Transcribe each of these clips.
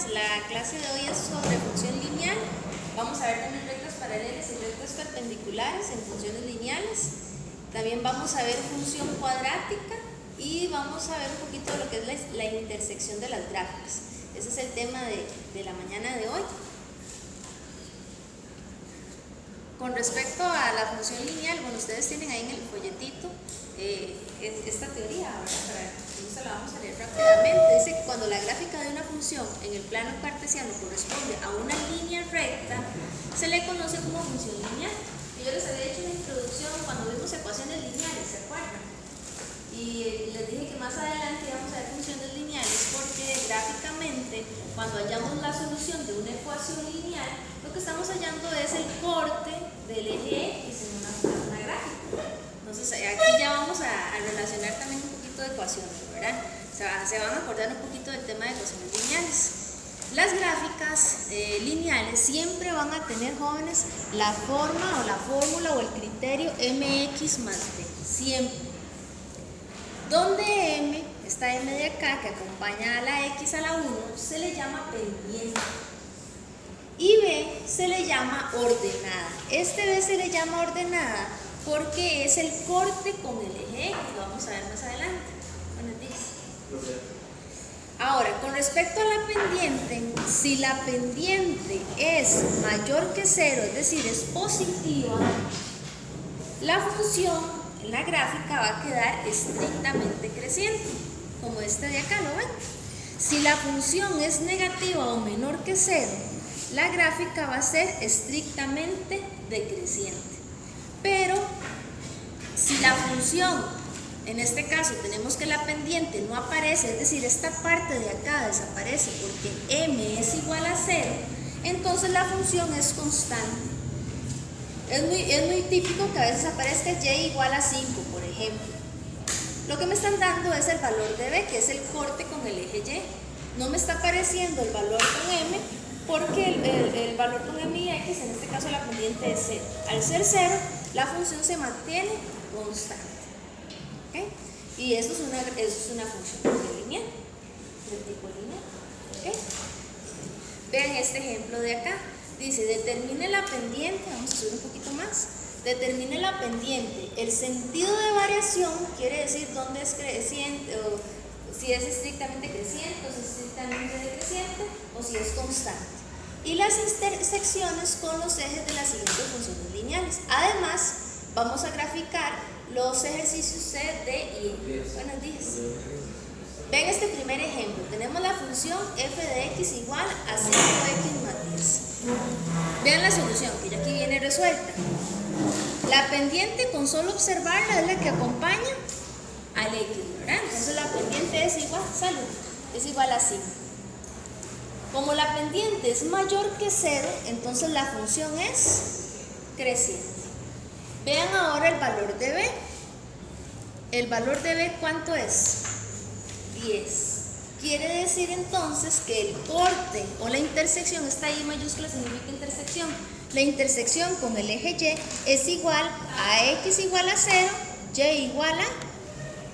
días. La clase de hoy es sobre función lineal. Vamos a ver también rectas paralelas y rectas perpendiculares en funciones lineales. También vamos a ver función cuadrática y vamos a ver un poquito de lo que es la intersección de las gráficas. Ese es el tema de la mañana de hoy. Con respecto a la función lineal, bueno, ustedes tienen ahí en el folletito esta teoría, ¿verdad? Para se la vamos a leer rápidamente. Dice que cuando la gráfica de una función en el plano cartesiano corresponde a una línea recta, se le conoce como función lineal. Y yo les había hecho una introducción cuando vimos ecuaciones lineales, ¿se acuerdan? Y les dije que más adelante íbamos a ver funciones lineales porque gráficamente, cuando hallamos la solución de una ecuación lineal, lo que estamos hallando es el corte del eje X en una gráfica. Entonces aquí ya vamos a relacionar también un poquito de ecuaciones, ¿verdad? Se van a acordar un poquito del tema de ecuaciones lineales. Las gráficas lineales siempre van a tener, jóvenes, la forma o la fórmula o el criterio mx más b, siempre. Donde m, esta m de acá que acompaña a la x a la 1, se le llama pendiente. Y b se le llama ordenada. Este b se le llama ordenada porque es el corte con el eje X, lo vamos a ver más adelante. Buenos días. Ahora, con respecto a la pendiente, si la pendiente es mayor que 0, es decir, es positiva, la función en la gráfica va a quedar estrictamente creciente, como este de acá, ¿lo ven? Si la función es negativa o menor que 0, la gráfica va a ser estrictamente decreciente. Pero si la función, en este caso tenemos que la pendiente no aparece, es decir, esta parte de acá desaparece porque m es igual a 0, entonces la función es constante. Es muy típico que a veces aparezca y igual a 5, por ejemplo. Lo que me están dando es el valor de b, que es el corte con el eje y. No me está apareciendo el valor con m, porque el valor con m y x, en este caso la pendiente es 0. Al ser 0, la función se mantiene constante. ¿Okay? Y eso es una función lineal, de tipo lineal. ¿Okay? Vean este ejemplo de acá. Dice, determine la pendiente, vamos a subir un poquito más. Determine la pendiente. El sentido de variación quiere decir dónde es creciente, o si es estrictamente creciente, o si es estrictamente decreciente, o si es constante. Y las intersecciones con los ejes de las siguientes funciones lineales. Además, vamos a graficar los ejercicios C, D y E. Buenos días. Ven este primer ejemplo. Tenemos la función f de x igual a 5x más 10. Vean la solución, que ya aquí viene resuelta. La pendiente, con solo observarla, es la que acompaña al x, ¿verdad? Entonces la pendiente es igual a 5. Como la pendiente es mayor que 0, entonces la función es creciente. Vean ahora el valor de b. El valor de b, ¿cuánto es? 10. Quiere decir entonces que el corte o la intersección, está ahí mayúscula, significa intersección. La intersección con el eje y es igual a x igual a 0, y igual a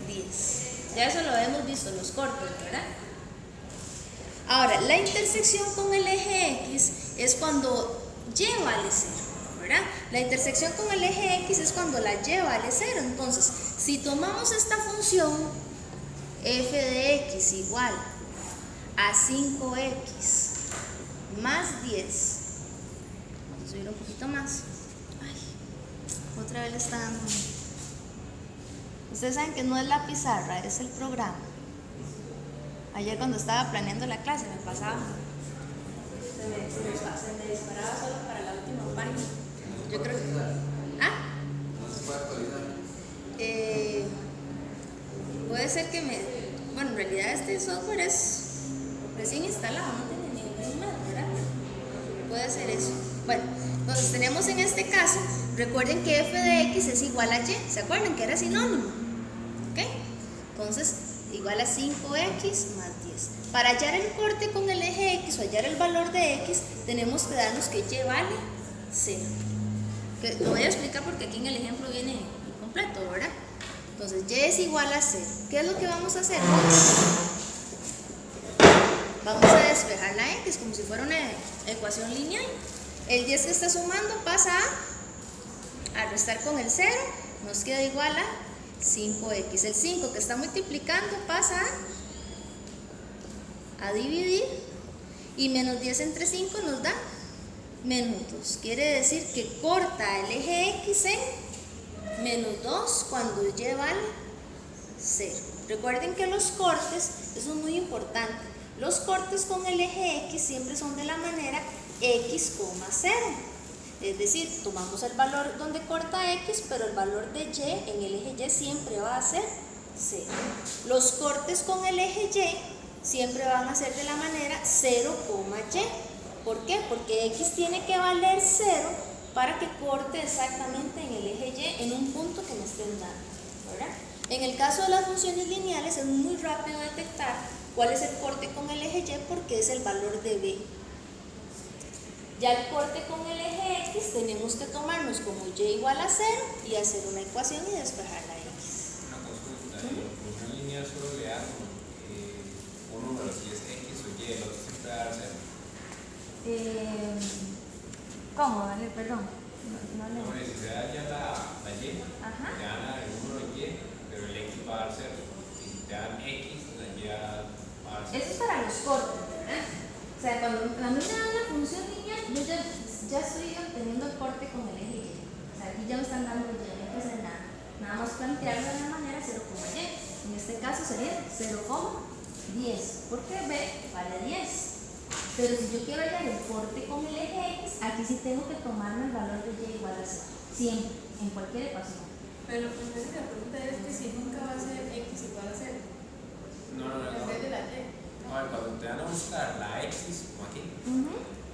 10. Ya eso lo hemos visto en los cortes, ¿verdad? Ahora, la intersección con el eje x es cuando y vale 0, ¿verdad? La intersección con el eje x es cuando la y vale 0. Entonces, si tomamos esta función f de x igual a 5x más 10, vamos a subir un poquito más. Ay, otra vez le está dando. Ustedes saben que no es la pizarra, es el programa. Ayer cuando estaba planeando la clase me pasaba, se me disparaba solo para la última página. Yo creo que... ¿Ah? ¿No se puede actualizar? Puede ser que bueno, en realidad este software es recién instalado, no tiene ningún más, ¿verdad? Puede ser eso. Bueno, entonces tenemos en este caso, recuerden que f de x es igual a y, ¿se acuerdan que era sinónimo? ¿Ok? Entonces, igual a 5x más 10. Para hallar el corte con el eje x o hallar el valor de x, tenemos que darnos que y vale 0. Lo voy a explicar porque aquí en el ejemplo viene incompleto, ¿verdad? Entonces, y es igual a 0. ¿Qué es lo que vamos a hacer? Vamos a despejar despejar la x como si fuera una ecuación lineal. El 10 que está sumando pasa a restar con el 0, nos queda igual a 5x. El 5 que está multiplicando pasa a dividir, y menos 10 entre 5 nos da menos 2. Quiere decir que corta el eje x en menos 2 cuando y vale 0. Recuerden que los cortes, eso es muy importante, los cortes con el eje x siempre son de la manera x, 0. Es decir, tomamos el valor donde corta x, pero el valor de y en el eje y siempre va a ser 0. Los cortes con el eje y siempre van a ser de la manera 0, y. ¿Por qué? Porque x tiene que valer 0 para que corte exactamente en el eje y en un punto que me estén dando, ¿verdad? En el caso de las funciones lineales es muy rápido detectar cuál es el corte con el eje y porque es el valor de b. Ya el corte con el eje x tenemos que tomarnos como y igual a 0 y hacer una ecuación y despejar la x. Una consulta, en la función lineal solo le hago un número, si es x o y, el otro siempre va a dar 0. ¿Cómo? Dale, perdón. No, si se da ya la y, Ajá. te dan el número y, pero el x va a dar 0. Y si te dan x, la y va a dar 0. Eso es para los cortes, ¿verdad? O sea, cuando a mí me dan la función lineal, yo ya estoy obteniendo el corte con el eje y. O sea, aquí ya me están dando y, no hay que hacer nada. Nada más plantearlo de la manera 0, y. En este caso sería 0,10. Porque b vale 10. Pero si yo quiero hallar el corte con el eje x, aquí sí tengo que tomarme el valor de y igual a 0. Siempre, en cualquier ecuación. Pero entonces la pregunta es que si nunca va a ser x igual a 0. No. En vez de la y. No, cuando te van a buscar la x, como aquí,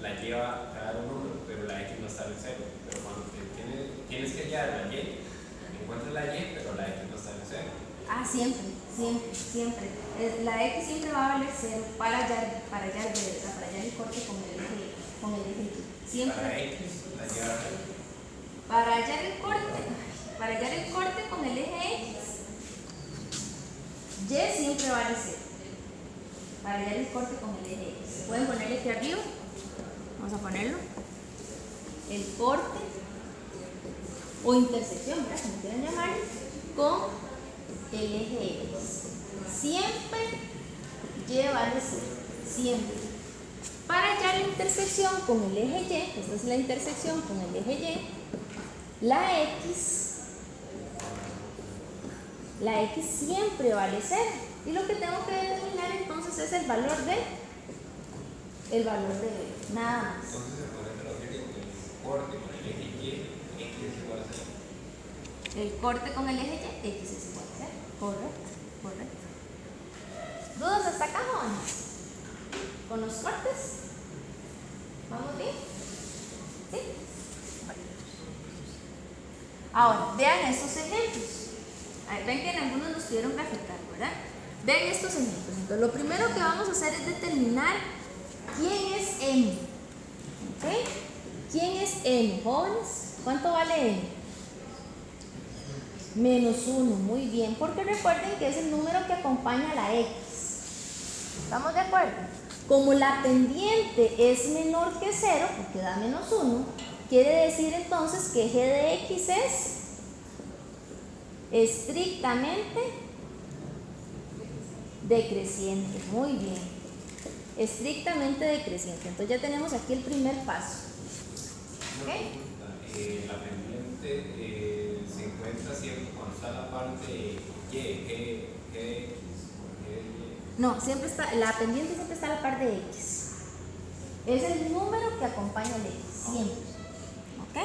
la y va a dar un número, pero la x no está en 0. Pero cuando tienes que hallar la y, encuentras la y, pero la x no está en 0. Ah, siempre. La x siempre va a valer 0 para hallar el corte con el eje y. Siempre. Para x, la y va a dar 0. Para hallar el corte con el eje x, y siempre vale 0. Para hallar el corte con el eje x. ¿Pueden ponerle aquí arriba? Vamos a ponerlo. El corte o intersección, ¿verdad? Como quieran llamarlo, con el eje x. Siempre y vale 0. Siempre. Para hallar la intersección con el eje y, esta es la intersección con el eje y, la x siempre vale 0. Y lo que tengo que determinar entonces es el valor de b, nada más. Entonces se puede traducir que el corte con el eje y, x es igual a 0. El corte con el eje y, x es igual a 0. Correcto. ¿Dudas hasta acá, jóvenes? ¿Con los cortes? ¿Vamos bien? ¿Sí? Ahora, vean estos ejemplos. Ven que en algunos nos pidieron graficar, ¿verdad? Vean estos ejemplos. Entonces, lo primero que vamos a hacer es determinar quién es m. ¿Ok? ¿Quién es m, jóvenes? ¿Cuánto vale m? Menos 1, muy bien, porque recuerden que es el número que acompaña a la x. ¿Estamos de acuerdo? Como la pendiente es menor que 0, porque da menos 1, quiere decir entonces que g de x es estrictamente decreciente. Muy bien. Estrictamente decreciente. Entonces ya tenemos aquí el primer paso. ¿Ok? La pendiente se encuentra siempre cuando está la parte y, g, x, No, siempre está, la pendiente siempre está a la par de x. Es el número que acompaña al x, siempre. ¿Ok?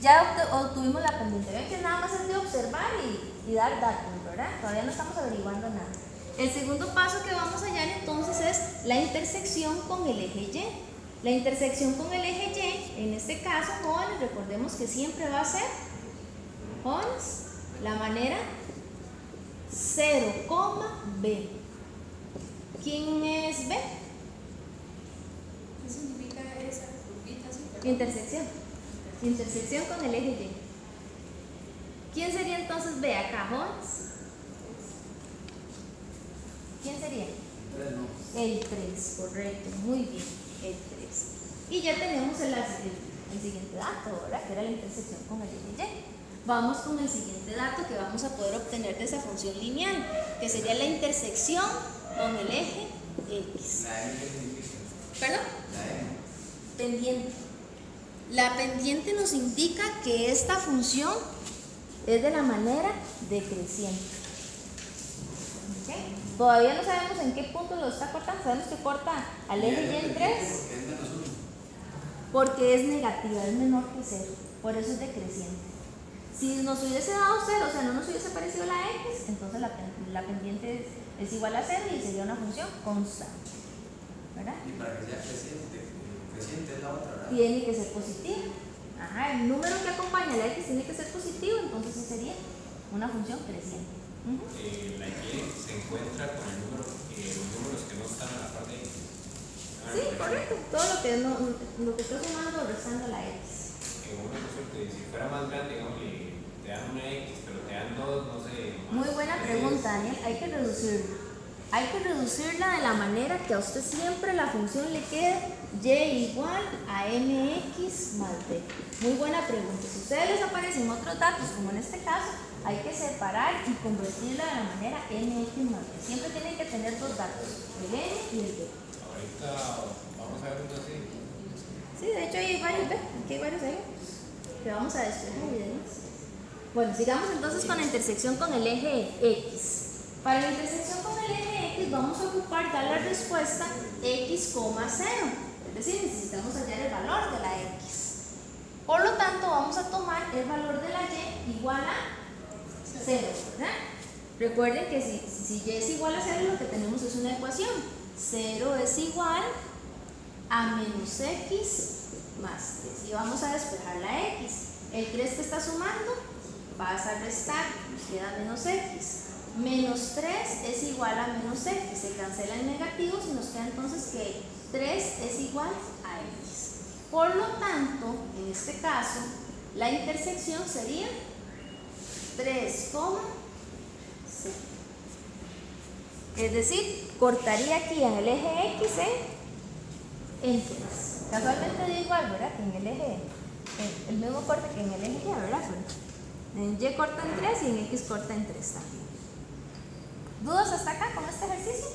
Ya obtuvimos la pendiente. Ven que nada más es de observar y dar datos, ¿verdad? Todavía no estamos averiguando nada. El segundo paso que vamos a hallar entonces es la intersección con el eje y. La intersección con el eje y, en este caso, jóvenes, recordemos que siempre va a ser, jóvenes, la manera 0, b. ¿Quién es b? ¿Qué significa esa grupita así? Intersección. Intersección con el eje y. ¿Quién sería entonces b acá, jóvenes? ¿Quién sería? El 3, correcto, muy bien, el 3. Y ya tenemos el siguiente dato, ¿verdad? Que era la intersección con el eje Y. Vamos con el siguiente dato que vamos a poder obtener de esa función lineal, que sería la intersección con el eje X. ¿La M qué significa? ¿Perdón? La M. Pendiente. La pendiente nos indica que esta función es de la manera decreciente. ¿Ok? Todavía no sabemos en qué punto lo está cortando. Sabemos que corta al eje Y en 3 Es menos 1. porque es negativa, es menor que 0. Por eso es decreciente. Si nos hubiese dado 0, o sea, no nos hubiese parecido la X, entonces la pendiente es igual a 0 y sería una función constante. ¿Verdad? Y para que sea creciente es la otra, ¿verdad? Tiene que ser positivo. Ajá, el número que acompaña a la X tiene que ser positivo, entonces sí sería una función creciente. La Y se encuentra con los números que no están en la parte X. Sí, correcto. Todo lo que está sumando o restando a la X. Una cosa, si fuera más grande, digamos, te dan una X, pero te dan dos, no sé. Muy buena pregunta, Daniel. Hay que reducirla. Hay que reducirla de la manera que a usted siempre la función le quede y igual a mx más b. Muy buena pregunta. Si a ustedes les aparecen otros datos, como en este caso, hay que separar y convertirla de la manera mx más b. Siempre tienen que tener dos datos, el n y el b. Ahorita vamos a ver uno así. Sí, de hecho hay varios, ¿ve? Aquí hay varios ejemplos que vamos a despejar evidencias. Bueno, sigamos entonces con la intersección con el eje X. Para la intersección con el eje X vamos a ocupar dar la respuesta x, 0. Es decir, necesitamos hallar el valor de la X. Por lo tanto, vamos a tomar el valor de la Y igual a 0, ¿verdad? Recuerden que si Y es igual a 0, lo que tenemos es una ecuación. 0 es igual a menos X más 3. Y vamos a despejar la X. El 3 que está sumando, vas a restar, nos queda menos X. Menos 3 es igual a menos X. Se cancelan negativos y nos queda entonces que 3 es igual a X. Por lo tanto, en este caso, la intersección sería 3,0. Es decir, cortaría aquí en el eje X en 3. Casualmente digo igual, ¿verdad? Que en el eje, el mismo corte que en el eje Y, ¿verdad? Pero en Y corta en 3 y en X corta en 3 también. ¿Dudas hasta acá con este ejercicio?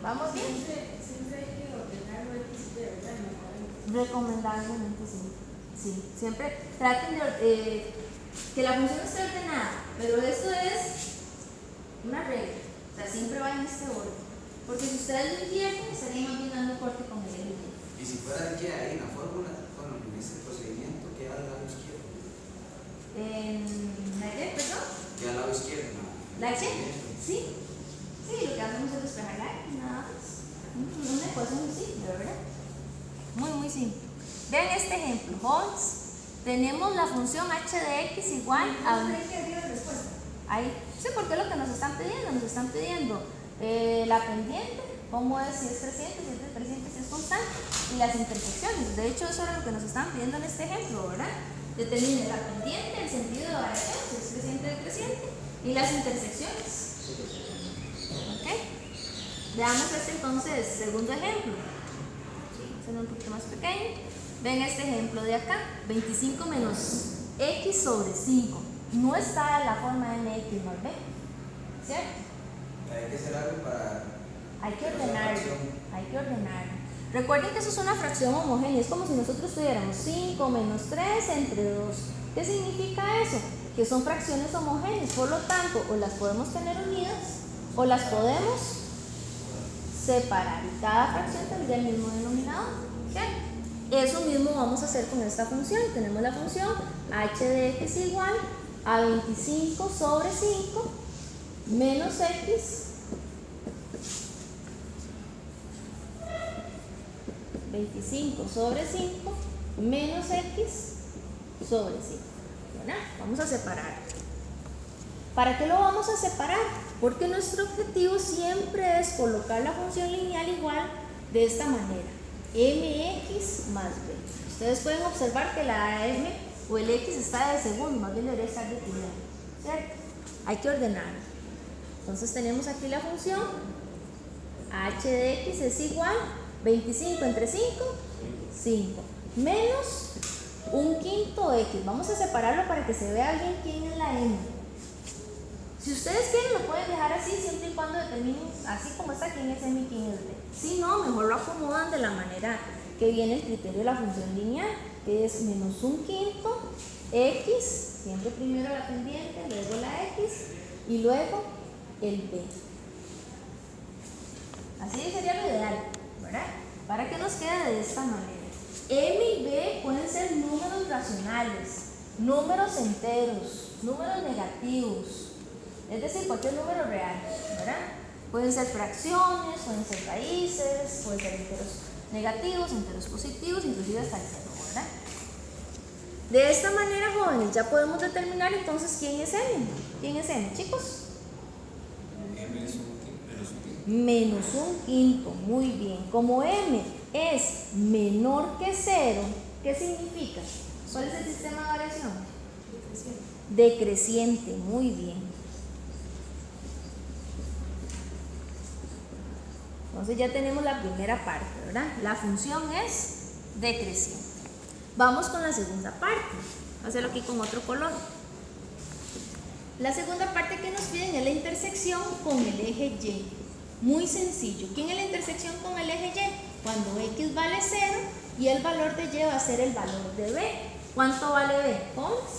¿Vamos bien? Siempre hay que ordenarlo X y Y, ¿verdad? Recomendablemente sí. Sí, siempre traten de que la función esté ordenada, pero esto es una regla. O sea, siempre va en este orden. Porque si ustedes lo invierten, estarían más bien dando corte con el eje Y. Y si fuera de que ahí en la fórmula, bueno, en ese procedimiento, ¿qué al lado izquierdo? En la Y, perdón. ¿Qué al lado izquierdo? ¿La Y? Sí. Sí, lo que hacemos es despejar la X, nada más. Una ecuación muy simple, ¿verdad? Muy, muy simple. Vean este ejemplo, Holmes. Tenemos la función h de x igual a... Ahí. Sí, porque es lo que nos están pidiendo. Nos están pidiendo la pendiente, cómo es, si es creciente, si es decreciente, si es constante, y las intersecciones. De hecho, eso era lo que nos estaban pidiendo en este ejemplo, ¿verdad? Determine la pendiente, el sentido de variación, si es creciente o decreciente, y las intersecciones. ¿Ok? Veamos este entonces, segundo ejemplo. Será un poquito más pequeño. Ven este ejemplo de acá, 25 menos x sobre 5. No está en la forma de mx más b, ¿cierto? Hay que hacer algo para... Hay que ordenarlo, hay que ordenarlo. Recuerden que eso es una fracción homogénea, es como si nosotros tuviéramos 5 menos 3 entre 2. ¿Qué significa eso? Que son fracciones homogéneas, por lo tanto, o las podemos tener unidas o las podemos separar. Y cada fracción tendría el mismo denominador, ¿cierto? Eso mismo vamos a hacer con esta función. Tenemos la función h de x igual a 25 sobre 5 menos x 25 sobre 5 menos x sobre 5. ¿Verdad? Vamos a separar. ¿Para qué lo vamos a separar? Porque nuestro objetivo siempre es colocar la función lineal igual de esta manera. Mx más b. Ustedes pueden observar que la m o el x está de segundo, más bien debería estar de primero, ¿cierto? Hay que ordenar. Entonces tenemos aquí la función h de x es igual 25 entre 5, 5, menos un quinto x. Vamos a separarlo para que se vea bien quién es la m. Si ustedes quieren lo pueden dejar así siempre y cuando determinen así como está quién es m y quién es b. Si no, mejor lo acomodan de la manera que viene el criterio de la función lineal, que es menos un quinto x, siempre primero la pendiente, luego la x y luego el b. Así sería lo ideal, ¿verdad? Para que nos quede de esta manera. M y b pueden ser números racionales, números enteros, números negativos, es decir, cualquier número real, ¿verdad? Pueden ser fracciones, pueden ser raíces, pueden ser enteros negativos, enteros positivos, inclusive hasta el cero, ¿verdad? De esta manera, jóvenes, ya podemos determinar entonces quién es m. ¿Quién es m, chicos? M es menos un quinto. Menos un quinto, muy bien. Como m es menor que 0, ¿qué significa? ¿Cuál es el sistema de variación? Decreciente, muy bien. Entonces ya tenemos la primera parte, ¿verdad? La función es decreciente. Vamos con la segunda parte. Voy a hacerlo aquí con otro color. La segunda parte que nos piden es la intersección con el eje Y. Muy sencillo. ¿Quién es la intersección con el eje Y? Cuando x vale 0 y el valor de y va a ser el valor de b. ¿Cuánto vale b? Jóvenes,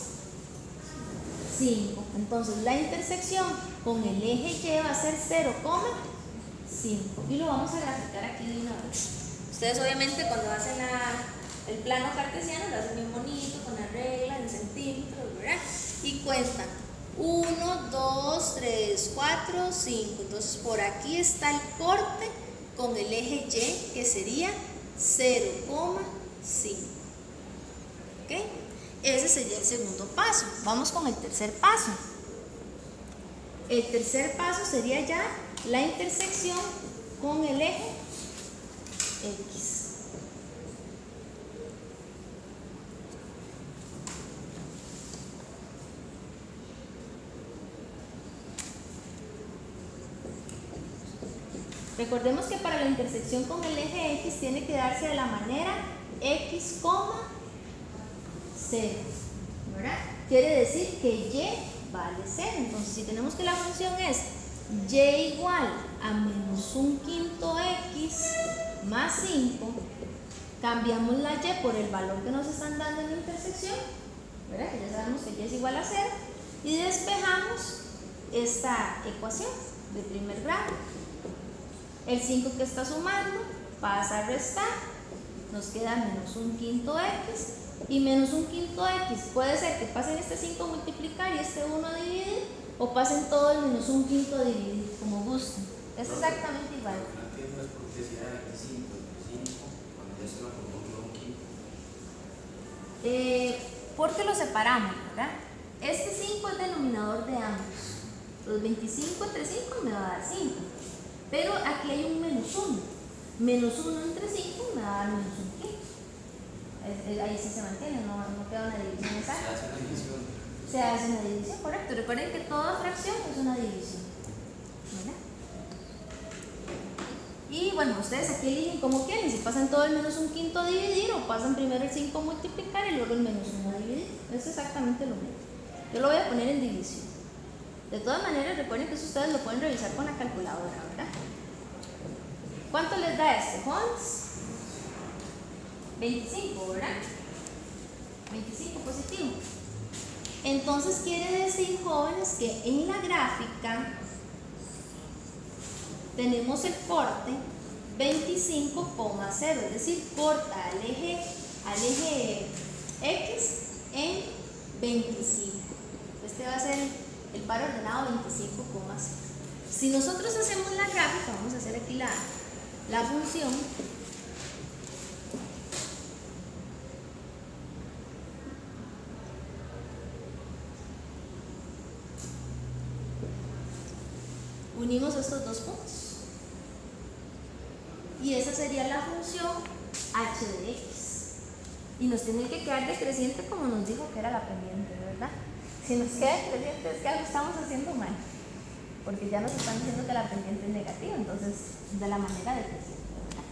5. Entonces la intersección con el eje Y va a ser 0,5. Y lo vamos a graficar aquí de una vez. Ustedes obviamente cuando hacen el plano cartesiano lo hacen bien bonito, con las reglas en centímetros, ¿verdad? Y cuentan 1, 2, 3, 4, 5. Entonces por aquí está el corte con el eje Y, que sería 0,5. ¿Ok? Ese sería el segundo paso. Vamos con el tercer paso. El tercer paso sería ya la intersección con el eje X. Recordemos que para la intersección con el eje X tiene que darse de la manera x, 0, ¿verdad? Quiere decir que y vale 0. Entonces, si tenemos que la función es y igual a menos un quinto x más 5, cambiamos la y por el valor que nos están dando en la intersección, ¿verdad? Que ya sabemos que y es igual a 0, y despejamos esta ecuación de primer grado. El 5 que está sumando pasa a restar, nos queda menos un quinto x, y menos un quinto x puede ser que pasen este 5 a multiplicar y este 1 a dividir, o pasen todo el menos un quinto a dividir, como gusten. Es exactamente igual. No entiendo es por qué si era 25 entre 5, cuando ya se lo pongo un quinto. Porque lo separamos, ¿verdad? Este 5 es denominador de ambos. Los 25 entre 5 me va a dar 5. Pero aquí hay un menos 1. Menos 1 entre 5 me va a dar menos un quinto. Ahí sí se mantiene, no queda una división exacta. Se hace una división. Se hace una división, correcto. Recuerden que toda fracción es una división, ¿verdad? Y bueno, ustedes aquí eligen como quieren. Si pasan todo el menos un quinto a dividir, o pasan primero el 5 a multiplicar y luego el menos 1 a dividir. Es exactamente lo mismo. Yo lo voy a poner en división. De todas maneras, recuerden que eso ustedes lo pueden revisar con la calculadora, ¿verdad? ¿Cuánto les da este, Hans? 25, ¿verdad? 25 positivo. Entonces quiere decir, jóvenes, que en la gráfica tenemos el corte 25,0, es decir, corta al eje X en 25. Este va a ser el par ordenado 25,0. Si nosotros hacemos la gráfica, vamos a hacer aquí la función. Unimos estos dos puntos. Y esa sería la función h de x. Y nos tiene que quedar decreciente como nos dijo que era la pendiente, ¿verdad? Si nos queda decreciente es que algo estamos haciendo mal. porque ya nos están diciendo que la pendiente es negativa, entonces de la manera decreciente, ¿verdad?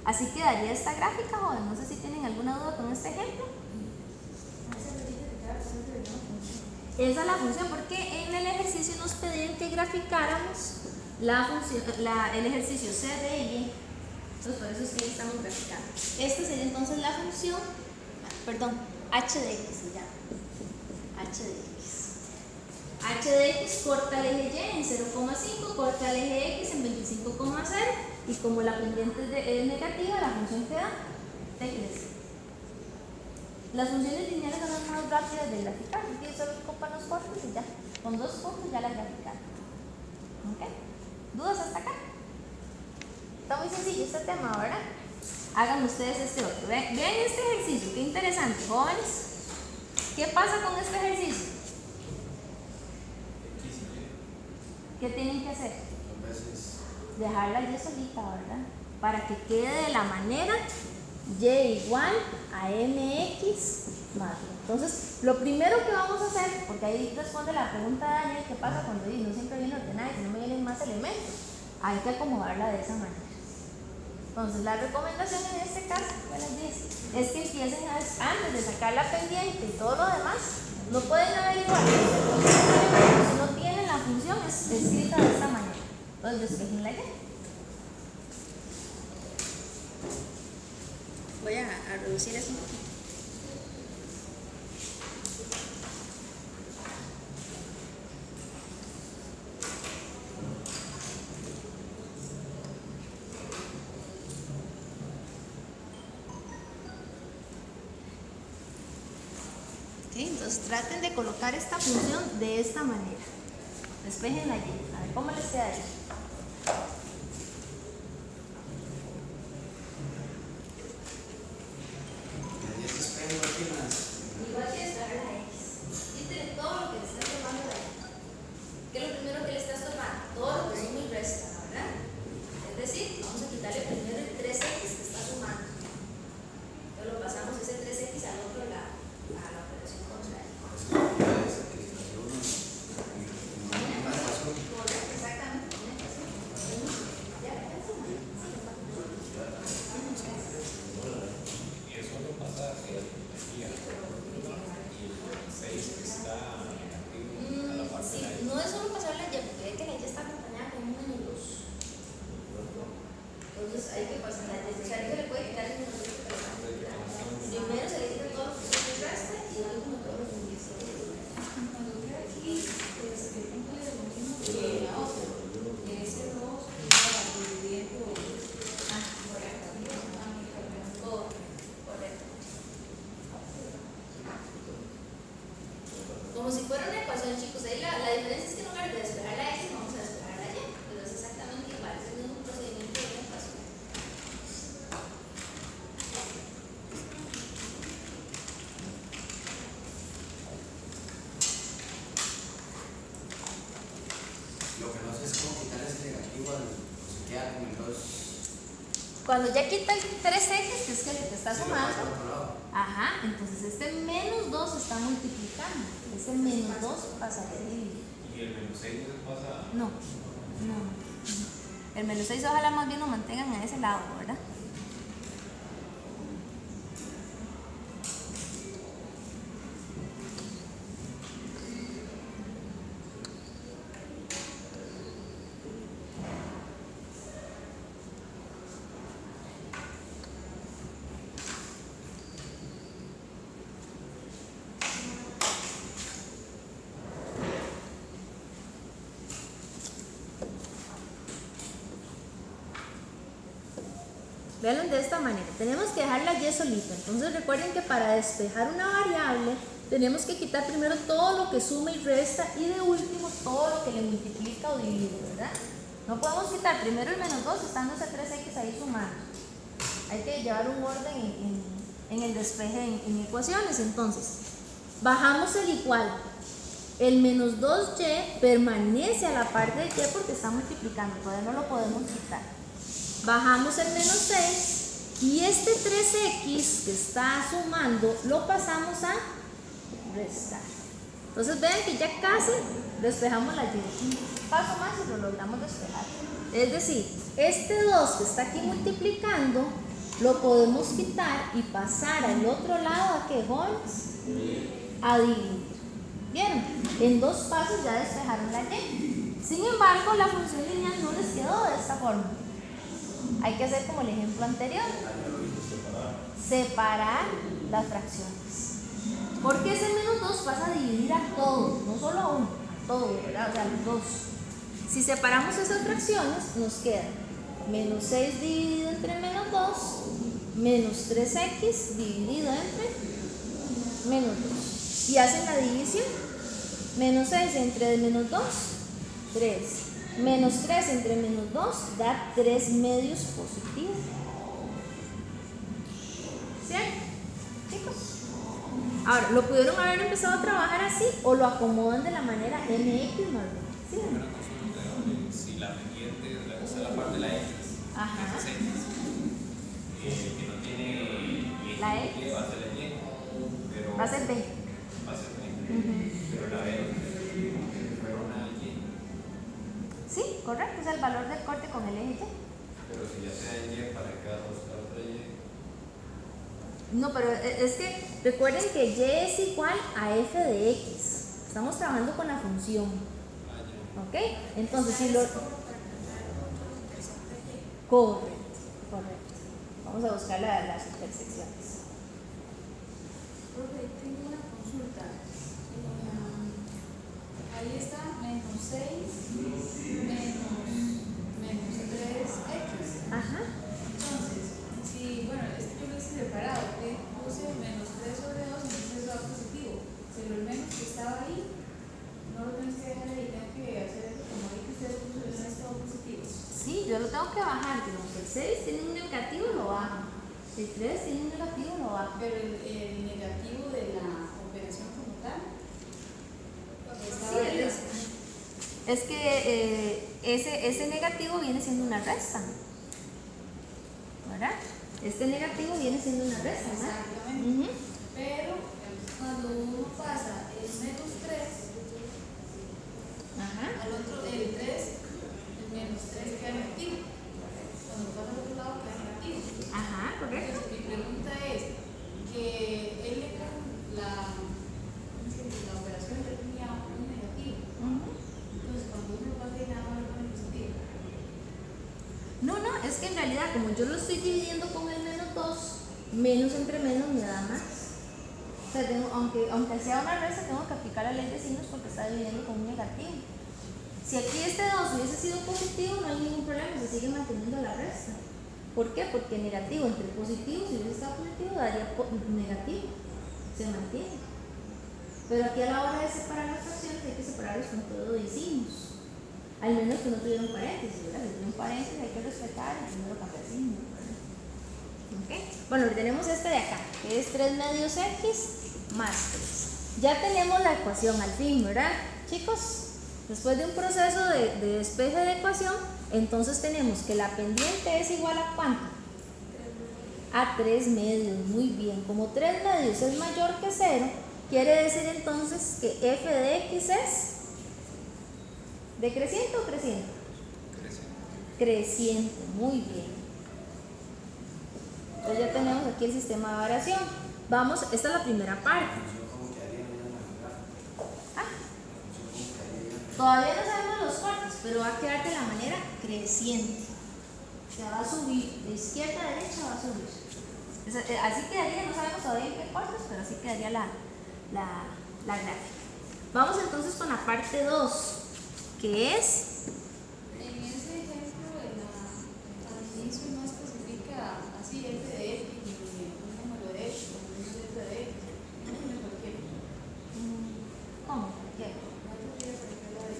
Así quedaría esta gráfica, joven. No sé si tienen alguna duda con este ejemplo. Esa es la función, porque en el ejercicio nos pedían que graficáramos la función, el ejercicio C, D y E. Entonces por eso es que ahí estamos graficando. Esta sería entonces la función, perdón, h de x se llama. H de x. H de x corta el eje y en 0,5, corta el eje x en 25,0, y como la pendiente es negativa, la función queda decreciente. Las funciones lineales son las más rápidas de graficar, así que solo ocupan los cortes y ya, con 2 puntos ya las graficaron. ¿Ok? ¿Dudas hasta acá? Está muy sencillo este tema, ¿verdad? Hagan ustedes este otro. Vean este ejercicio, qué interesante, jóvenes. ¿Qué pasa con este ejercicio? ¿Qué tienen que hacer? A veces. Dejarla y solita, ¿verdad? Para que quede de la manera y igual a mx más b. Entonces, lo primero que vamos a hacer, porque ahí responde la pregunta de Daniel, ¿qué pasa cuando no siempre viene ordenada y si no me vienen más elementos? Hay que acomodarla de esa manera. Entonces, la recomendación en este caso, ya les dije, es que empiecen antes de sacar la pendiente y todo lo demás, no pueden averiguar si no tienen la función escrita de esta manera. Entonces, despejenla ya. Voy a reducir eso un poquito. Entonces traten de colocar esta función de esta manera. Despejenla allí. A ver cómo les queda ahí. Igual que despejar la x. Quítale todo lo que le está tomando de ahí. ¿Qué es lo primero que le estás tomando? Todo lo que suma y resta, ¿verdad? Es decir, vamos a quitarle primero el 3x que está sumando. Entonces lo pasamos ese 3x al otro lado, a la operación contraria. Correcto, exactamente. Y eso no pasa que y el 6 está negativo a la parte Sí, de la no es solo pasar la Y, porque que la Y está acompañada con un menos 2. Entonces hay que pasar la Y. O sea, ahí se le puede quitar el menos 2 que le está acompañando. Primero se le quita todo lo que se resta y luego como todo lo que se Cuando queda aquí, cumple lo mismo que la otra. Que ese 2 es para dividiendo. Correcto. Correcto. Como si fuera una ecuación, chicos. Ahí la diferencia es que en lugar de despejar la x, vamos a despejar la y. Pero es exactamente igual. Es el mismo procedimiento de una ecuación. Lo que no sé es cómo quitar ese negativo al. Se queda con el 2. Cuando ya quita el 3x, que es el que te está Sí, lo pasa al sumando. otro lado. Ajá, entonces este menos 2 se está multiplicando. Ese menos 2 pasaría a dividir. Y el menos 6 no se pasa. No. El menos 6 ojalá más bien lo mantengan a ese lado, ¿verdad? Veanlo de esta manera, tenemos que dejar la y solita. Entonces recuerden que para despejar una variable tenemos que quitar primero todo lo que suma y resta y de último todo lo que le multiplica o divide, ¿verdad? No podemos quitar primero el menos 2 estando ese 3x ahí sumando. Hay que llevar un orden en el despeje en ecuaciones. Entonces, bajamos el igual. El menos 2y permanece a la parte de y porque está multiplicando, todavía no lo podemos quitar. Bajamos el menos 6 y este 3x que está sumando lo pasamos a restar. Entonces vean que ya casi despejamos la y. Un paso más y lo logramos despejar. Es decir, este 2 que está aquí multiplicando, lo podemos quitar y pasar al otro lado, ¿a qué, jóvenes? A dividir. ¿Vieron? En 2 pasos ya despejaron la y. Sin embargo, la función lineal no les quedó de esta forma. Hay que hacer como el ejemplo anterior. Separar las fracciones. Porque ese menos 2 pasa a dividir a todo, no solo a uno, a todo, ¿verdad? O sea, a los 2. Si separamos esas fracciones, nos queda menos 6 dividido entre menos 2, menos 3x dividido entre menos 2. Y hacen la división. Menos 6 entre menos 2, 3. Menos 3 entre menos 2 da 3 medios positivos. ¿Cierto? Chicos. Ahora, lo pudieron haber empezado a trabajar así o lo acomodan de la manera mx más b. ¿Sí? Una consulta, si la pendiente, o sea, la parte de la X, Ajá. esa es X, que no tiene La X. va a ser la Y, pero Va a ser b. va a ser B, pero la B fuera una Y, Sí, correcto, es el valor del corte con el eje y. pero si ya sea Y para cada dos la otra Y. No, pero es que recuerden que y es igual a f de x. Estamos trabajando con la función. ¿Ok? Entonces, si lo. Correcto, correcto. Vamos a buscar las intersecciones. Profe, tengo una consulta. Ahí está menos 6 menos 3x. Ajá. Entonces, si, bueno, yo lo hice separado, que puse menos 3 sobre 2, entonces va positivo. Pero el menos que estaba ahí, no lo tienes que dejar ahí, tengo que hacer eso como ahí que usted puso el estado positivo. Sí, yo lo tengo que bajar. Digamos, el 6 tiene un negativo, lo bajo. El 3 tiene un negativo, lo bajo. Pero el negativo de la operación como tal, estaba Sí, arriba. es que ese negativo viene siendo una resta. ¿Verdad? Este negativo viene siendo una resta, ¿verdad? Exactamente. Ujú. Pero cuando uno pasa el menos 3 Ajá. al otro, el 3, el menos 3 queda negativo. Cuando pasa al otro lado queda negativo. Ajá, correcto. Entonces, mi pregunta es que él le la operación ya tenía un negativo. Ujú. Entonces, cuando uno pasa y nada más le pone positivo. No, es que en realidad, como yo lo estoy dividiendo con el menos 2, menos entre menos me da más. O sea, aunque sea una resta, tengo que aplicar la ley de signos porque está dividiendo con un negativo. Si aquí este 2 hubiese sido positivo, no hay ningún problema, se sigue manteniendo la resta. ¿Por qué? Porque negativo entre positivo, si hubiese estado positivo, daría negativo. Se mantiene. Pero aquí a la hora de separar las fracciones hay que separarlos con todo y signos. Al menos que no tuviera un paréntesis, ¿verdad? Si tiene un paréntesis hay que respetar y primero cambiar signo. ¿Ok? Bueno, tenemos este de acá, que es 3 medios x más 3. Ya tenemos la ecuación al fin, ¿verdad, chicos? Después de un proceso de despeje de ecuación, entonces tenemos que la pendiente es igual a ¿cuánto? A 3 medios, muy bien. Como 3 medios es mayor que 0, quiere decir entonces que f de x es ¿decreciente o creciente? Creciente, muy bien. Entonces ya tenemos aquí el sistema de variación. Vamos, esta es la primera parte. Todavía no sabemos los cortes, pero va a quedar de la manera creciente. O sea, va a subir, de izquierda a derecha va a subir. Así quedaría, no sabemos todavía en qué cortes, pero así quedaría la gráfica. Vamos entonces con la parte 2, que es... En ese ejemplo, al inicio no especifica así f de x y un número de x, o un f de x, un número cualquiera. ¿Cómo? ¿Qué? No tendría por qué la de.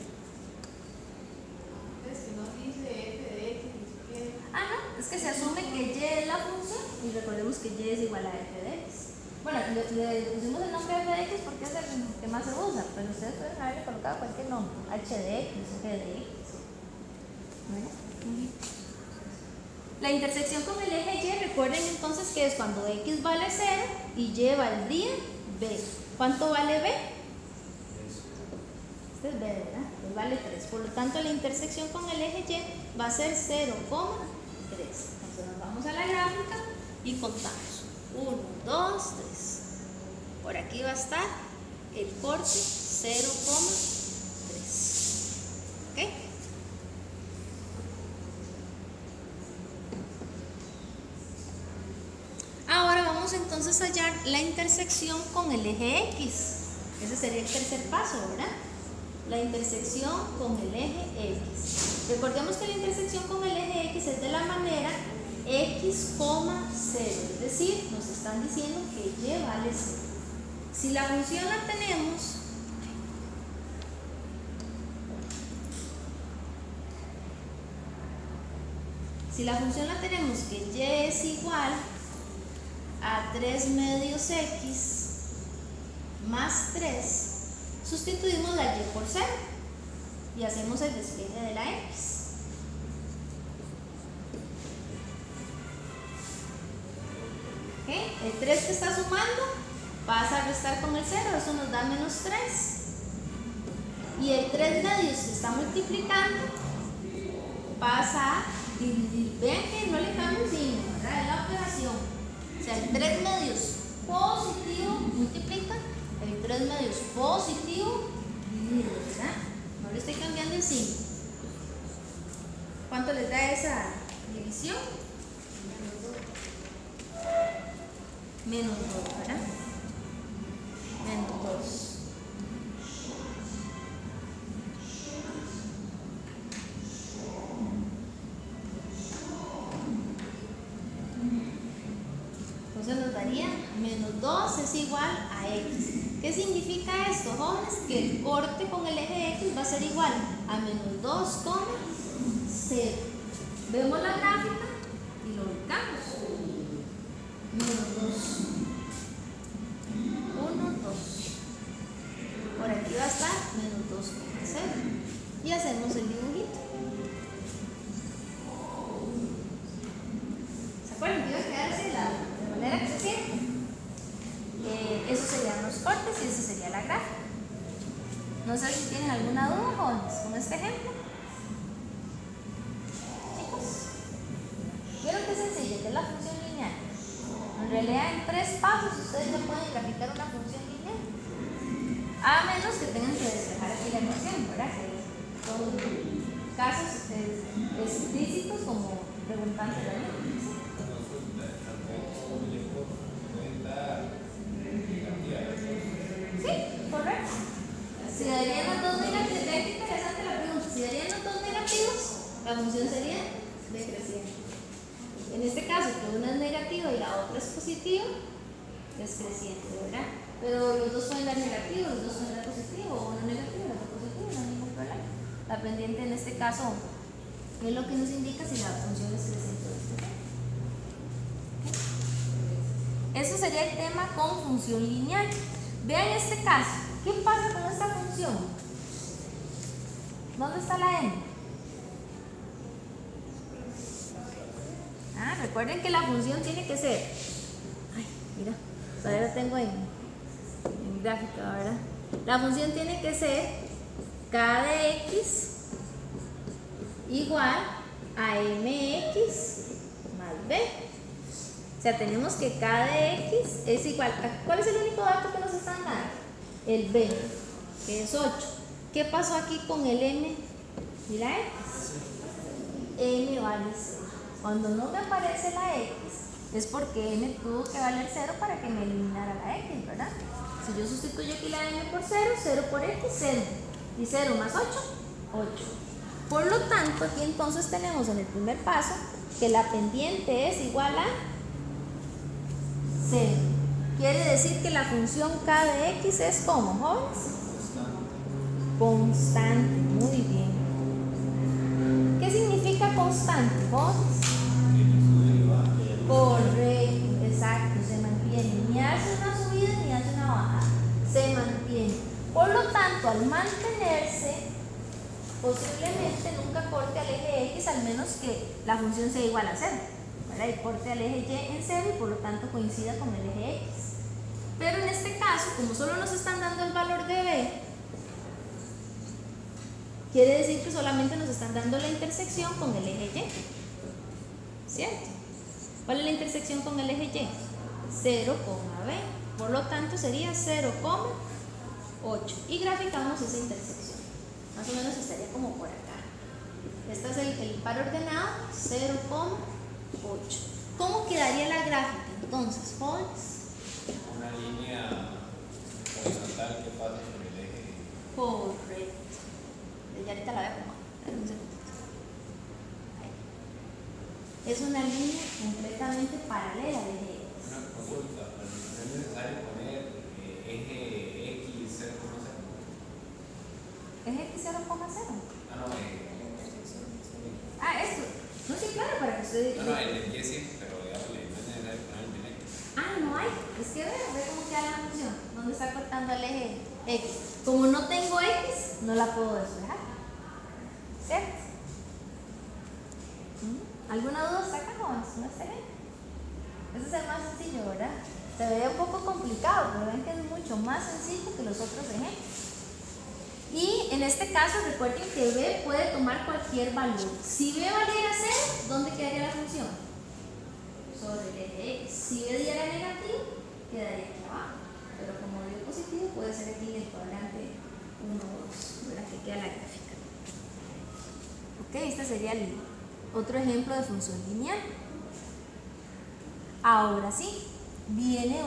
Entonces, si no dice f de x, ni siquiera. Ah, no, es que se asume que y es la función y recordemos que y es igual a f de x. Bueno, le pusimos el nombre f de x porque es el que más se usa, pero ustedes pueden haberle colocado cualquier nombre, h de x, f de x. ¿Vale? La intersección con el eje y, recuerden entonces que es cuando x vale 0 y y valdría b. ¿Cuánto vale b? Este es B, ¿verdad? Pues vale 3. Por lo tanto, la intersección con el eje Y va a ser 0,3. Entonces nos vamos a la gráfica y contamos. 1, 2, 3. Por aquí va a estar el corte 0,3. ¿Ok? Ahora vamos entonces a hallar la intersección con el eje X. Ese sería el tercer paso, ¿verdad? La intersección con el eje X. Recordemos que la intersección con el eje X es de la manera X, 0. Es decir, nos están diciendo que Y vale 0. Si la función la tenemos, que Y es igual a 3 medios X más 3, sustituimos la Y por 0 y hacemos el despeje de la X. ¿Okay? El 3 que está sumando pasa a restar con el 0, eso nos da menos 3. Y el 3 medios que está multiplicando pasa a dividir. Vean que no le cambio el signo, ¿verdad? Es la operación. O sea, el 3 medios positivo multiplica, el 3 medios positivo divide, ¿verdad? No le estoy cambiando el signo. ¿Cuánto les da esa división? Menos 2, ¿verdad? Menos 2. Entonces nos daría menos 2 es igual a X. ¿Qué significa esto, jóvenes? Que el corte con el eje X va a ser igual a menos 2,0. Vemos la gráfica y lo ubicamos. Menos 2. 1, 2. Por aquí va a estar menos 2,0. Y hacemos el dibujito. ¿Se acuerdan que iba a quedarse de manera que se siente? Esos serían los cortes y esa sería la gráfica. No sé si tienen alguna duda, jóvenes, con este ejemplo. Chicos, ¿vieron qué sencillo? Que es la función lineal. En realidad, en 3 pasos ustedes ya pueden graficar una función lineal. A menos que tengan que despejar aquí la ecuación, ¿verdad? Que son casos explícitos como preguntando la ley. Sí, correcto. Si darían los dos negativos, vean qué interesante la pregunta. Si darían los dos negativos, la función sería decreciente. En este caso, que una es negativa y la otra es positiva, es creciente, ¿verdad? Pero los dos pueden dar negativos, los dos pueden dar positivo, o uno negativo y el otro positivo, no hay ningún problema. La pendiente en este caso es lo que nos indica si la función es creciente o descreciente. Eso sería el tema con función lineal. Vean este caso. ¿Qué pasa con esta función? ¿Dónde está la n? Recuerden que la función tiene que ser. Ay, mira, todavía la tengo en gráfica, ¿verdad? La función tiene que ser k de x igual a mx más b. O sea, tenemos que k de x es igual a... ¿Cuál es el único dato que nos están dando? El b, que es 8. ¿Qué pasó aquí con el m y la x? M vale 0. Cuando no me aparece la x, es porque m tuvo que valer 0 para que me eliminara la x, ¿verdad? Si yo sustituyo aquí la m por 0, 0 por x, 0. Y 0 más 8, 8. Por lo tanto, aquí entonces tenemos en el primer paso que la pendiente es igual a 0. Quiere decir que la función k de x es ¿cómo, jóvenes? Constante. Muy bien. ¿Qué significa constante, jóvenes? Correcto, exacto, se mantiene. Ni hace una subida ni hace una bajada. Se mantiene. Por lo tanto, al mantenerse, posiblemente nunca corte al eje x, al menos que la función sea igual a 0. ¿Verdad? Y corte al eje y en 0 y por lo tanto coincida con el eje x. Pero en este caso, como solo nos están dando el valor de b, quiere decir que solamente nos están dando la intersección con el eje Y, ¿cierto? ¿Cuál es la intersección con el eje Y? 0, B, por lo tanto sería 0,8 y graficamos esa intersección, más o menos estaría como por acá. Este es el par ordenado, 0,8. ¿Cómo quedaría la gráfica entonces, jóvenes? Una línea horizontal que pasa por el eje. Correcto. Ya ahorita la voy a acomodar. Dame un segundo. Ahí. Es una línea completamente paralela al eje X. Una consulta, pero no es necesario poner eje X 0,0. ¿Eje X 0,0? Ah, no, Esto. No, sí, claro, para que usted. no, el Y sí, pero ya no es necesario poner el eje. No hay. Es que ve cómo queda la función. ¿Dónde está cortando el eje X? Como no tengo X, no la puedo despejar. ¿Cierto? ¿Alguna duda hasta acá, jóvenes? ¿No está bien? Ese es el más sencillo, ¿verdad? Se ve un poco complicado, pero ven que es mucho más sencillo que los otros ejemplos. Y en este caso recuerden que B puede tomar cualquier valor. Si B valiera 0, ¿dónde quedaría la función? Sobre el eje X. Si B diera negativo, quedaría aquí abajo. Pero como dio positivo, puede ser aquí en el cuadrante 1 o 2, ¿verdad? Que queda la gráfica. Ok, este sería el otro ejemplo de función lineal. Ahora sí, viene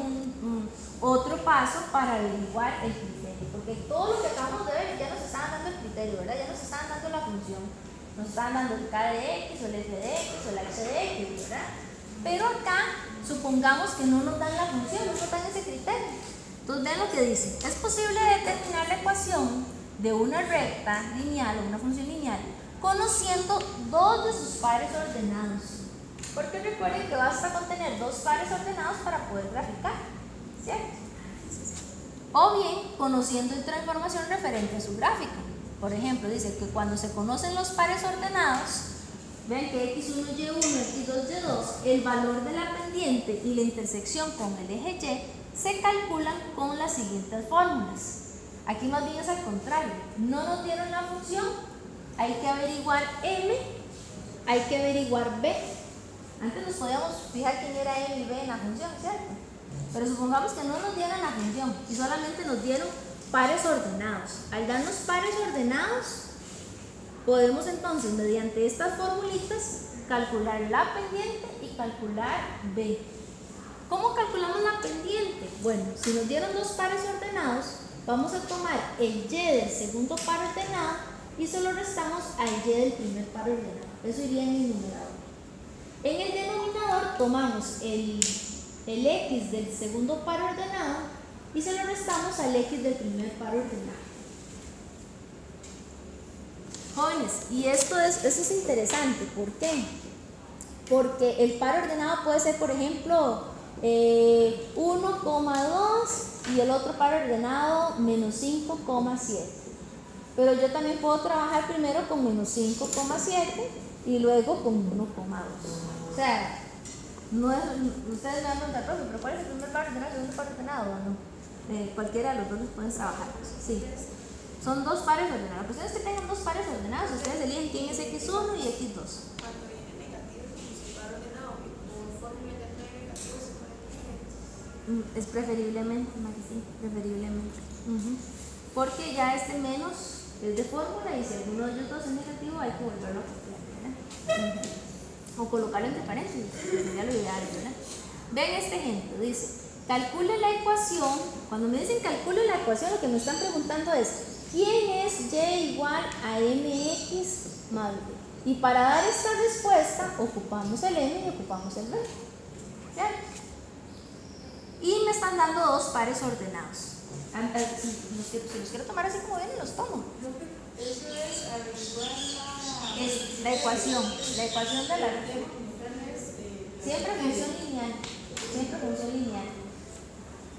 otro paso para averiguar el criterio, porque todo lo que acabamos de ver ya nos estaban dando el criterio, ¿verdad? Ya nos estaban dando la función, nos estaban dando el K de X o el F de X o la H de X, ¿verdad? Pero acá, supongamos que no nos dan la función, no nos dan ese criterio. Entonces vean lo que dice: es posible determinar la ecuación de una recta lineal o una función lineal conociendo dos de sus pares ordenados. Porque recuerden que basta con tener dos pares ordenados para poder graficar, ¿cierto? O bien conociendo otra información referente a su gráfico. Por ejemplo, dice que cuando se conocen los pares ordenados, vean que x1, y1, x2, y2, el valor de la pendiente y la intersección con el eje y se calculan con las siguientes fórmulas. Aquí más bien es al contrario, no nos dieron la función, hay que averiguar m, hay que averiguar b. Antes nos podíamos fijar quién era m y b en la función, ¿cierto? Pero supongamos que no nos dieran la función y solamente nos dieron pares ordenados. Al darnos pares ordenados, podemos entonces, mediante estas formulitas, calcular la pendiente y calcular b. ¿Cómo calculamos la pendiente? Bueno, si nos dieron dos pares ordenados, vamos a tomar el y del segundo par ordenado y se lo restamos al y del primer par ordenado. Eso iría en el numerador. En el denominador tomamos el x del segundo par ordenado y se lo restamos al x del primer par ordenado. Jóvenes, y eso es interesante. ¿Por qué? Porque el par ordenado puede ser, por ejemplo, 1,2 y el otro par ordenado menos 5,7. Pero yo también puedo trabajar primero con menos 5,7 y luego con 1,2. O sea, no es, ustedes me van a preguntar, profe, pero ¿cuál es el primer par ordenado y el segundo par ordenado? O no, cualquiera de los dos los pueden trabajar. Sí, son dos pares ordenados. La cuestión es que tengan dos pares ordenados. Ustedes eligen quién es x1 y x2. Cuando viene negativo, si par ordenado por fórmula de negativo se puede tener. Es preferiblemente, Mari, sí, preferiblemente. Porque ya este menos es de fórmula y si alguno de ellos dos es negativo hay que volverlo a copiar, ¿verdad? O colocarlo entre paréntesis, que sería lo ideal, ¿verdad? Ven este ejemplo, dice, calcule la ecuación. Cuando me dicen calcule la ecuación, lo que me están preguntando es, ¿quién es y igual a mx más b? Y para dar esta respuesta, ocupamos el m y ocupamos el b, ¿cierto? Y me están dando dos pares ordenados. Si los quiero tomar así como vienen, los tomo. Eso es averiguar Es la ecuación de la siempre función lineal. Siempre función lineal.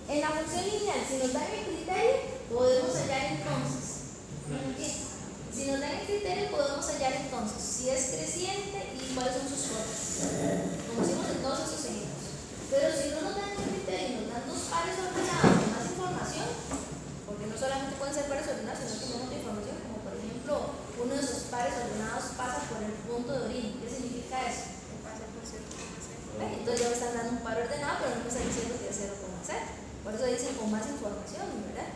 En la función lineal, si nos dan el criterio, podemos hallar entonces. Si nos dan el criterio, podemos hallar entonces si es creciente y cuáles son sus formas. Como hicimos en todos esos ejemplos. Pero si no nos dan el criterio y nos dan dos pares ordenados con más información, porque no solamente pueden ser pares ordenados, sino que con otra información, como por ejemplo por eso dicen con más información, ¿verdad?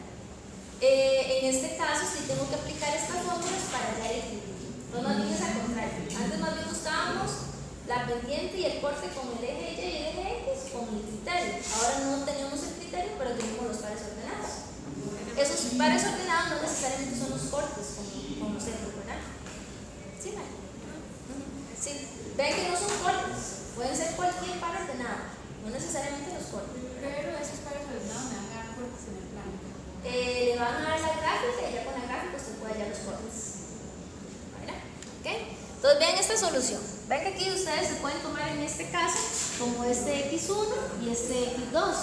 En este caso, sí tengo que aplicar estas fórmulas para hallar el equilibrio. No más bien es al contrario. Antes más bien buscábamos la pendiente y el corte con el eje Y y el eje X con el criterio. Ahora no tenemos el criterio, pero tenemos los pares ordenados. Esos pares ordenados no necesariamente son los cortes con los ejes, ¿verdad? ¿Sí, Mari? Sí. Ven que no son cortes, pueden ser cualquier par ordenado, no necesariamente los cortes. Pero esos pares ordenados me van a dar cortes en el plano. Le van a dar la gráfica y ya con la gráfica usted puede hallar los cortes. ¿Verdad? ¿Ok? Entonces vean esta solución. Ven que aquí ustedes se pueden tomar en este caso como este X1 y este X2,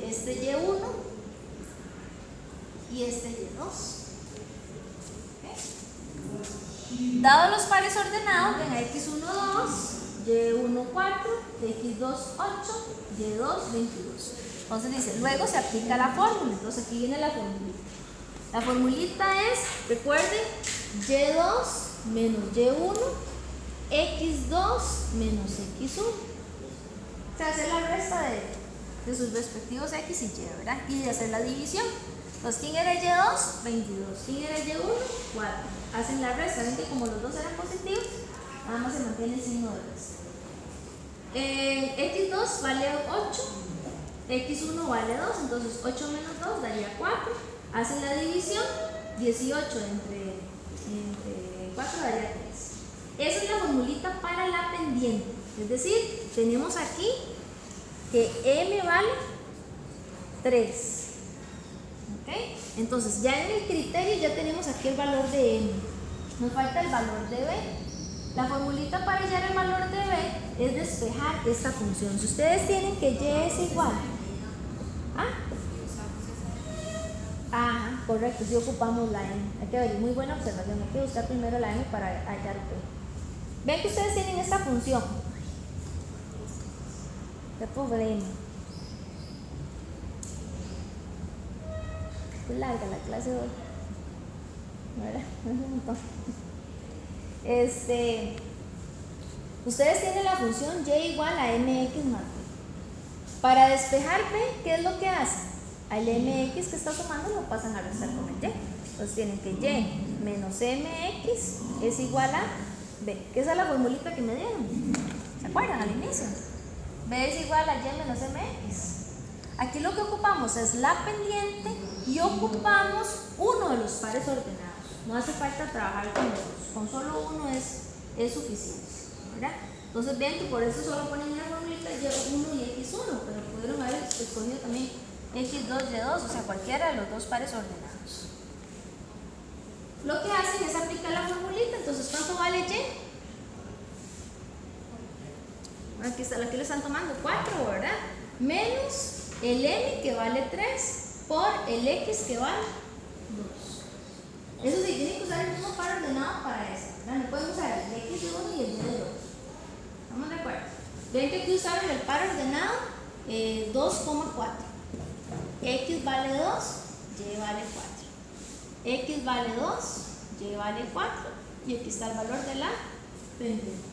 este Y1 y este Y2. Dados los pares ordenados, ven a X1 2, Y1 4, X2 8, Y2 22. Entonces dice, luego se aplica la fórmula. Entonces aquí viene la formulita. La formulita es, recuerden, Y2 menos Y1, X2 menos X1. O sea, hacer la resta de sus respectivos X y Y, ¿verdad? Y de hacer la división. Entonces, ¿quién era Y2? 22. ¿Quién era Y1? 4. Hacen la resta. Ven que como los dos eran positivos, nada más se mantiene el signo de resta. X2 vale 8. X1 vale 2. Entonces, 8 menos 2 daría 4. Hacen la división. 18 entre 4 daría 3. Esa es la formulita para la pendiente. Es decir, tenemos aquí que M vale 3. ¿Okay? Entonces ya en el criterio ya tenemos aquí el valor de M. Nos falta el valor de B. La formulita para hallar el valor de B es despejar esta función. Si ustedes tienen que Y es igual. Ajá, correcto, si ocupamos la M. Hay que ver, muy buena observación. Hay que buscar primero la M para hallar B. Ven que ustedes tienen esta función. Qué problema. Es larga la clase de hoy, ¿verdad? Ustedes tienen la función Y igual a MX más B. Para despejar B, ¿qué es lo que hacen? Al MX que está sumando lo pasan a restar con el Y. Entonces tienen que Y menos MX es igual a B, que esa es la formulita que me dieron. ¿Se acuerdan al inicio? B es igual a Y menos MX. Aquí lo que ocupamos es la pendiente y ocupamos uno de los pares ordenados. No hace falta trabajar con los dos, con solo uno es suficiente, ¿verdad? Entonces vean que por eso solo ponen una formulita Y1 y X1, pero pudieron haber escogido también X2, Y2, o sea, cualquiera de los dos pares ordenados. Lo que hacen es aplicar la formulita. Entonces, ¿cuánto vale Y? Aquí lo están tomando 4, ¿verdad? Menos el M que vale 3 por el X que vale 2. Eso sí, tienen que usar el mismo par ordenado para eso, ¿verdad? No pueden usar el X de 1 y el Y de 2. ¿Estamos de acuerdo? Ven que aquí usaron el par ordenado 2,4. X vale 2, Y vale 4. X vale 2, Y vale 4. Y aquí está el valor de la pendiente.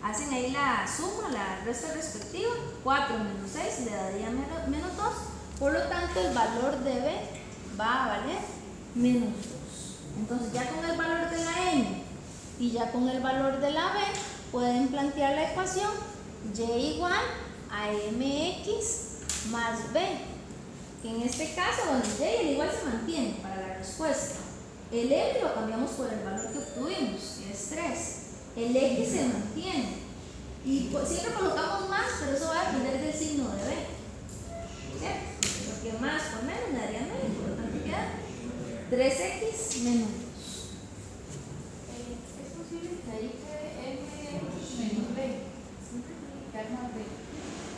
Hacen ahí la suma, la resta respectiva. 4 menos 6 le daría menos 2. Por lo tanto, el valor de B va a valer menos 2. Entonces, ya con el valor de la M y ya con el valor de la B, pueden plantear la ecuación Y igual a MX más B. Que en este caso, bueno, Y el igual se mantiene para la respuesta. El M lo cambiamos por el valor que obtuvimos, que es 3. El X se mantiene y siempre colocamos más, pero eso va a depender del signo de B, ¿cierto? Porque más por menos me daría menos, por lo tanto queda 3X menos 2. ¿Es posible que ahí quede MX menos B? Quedar más B.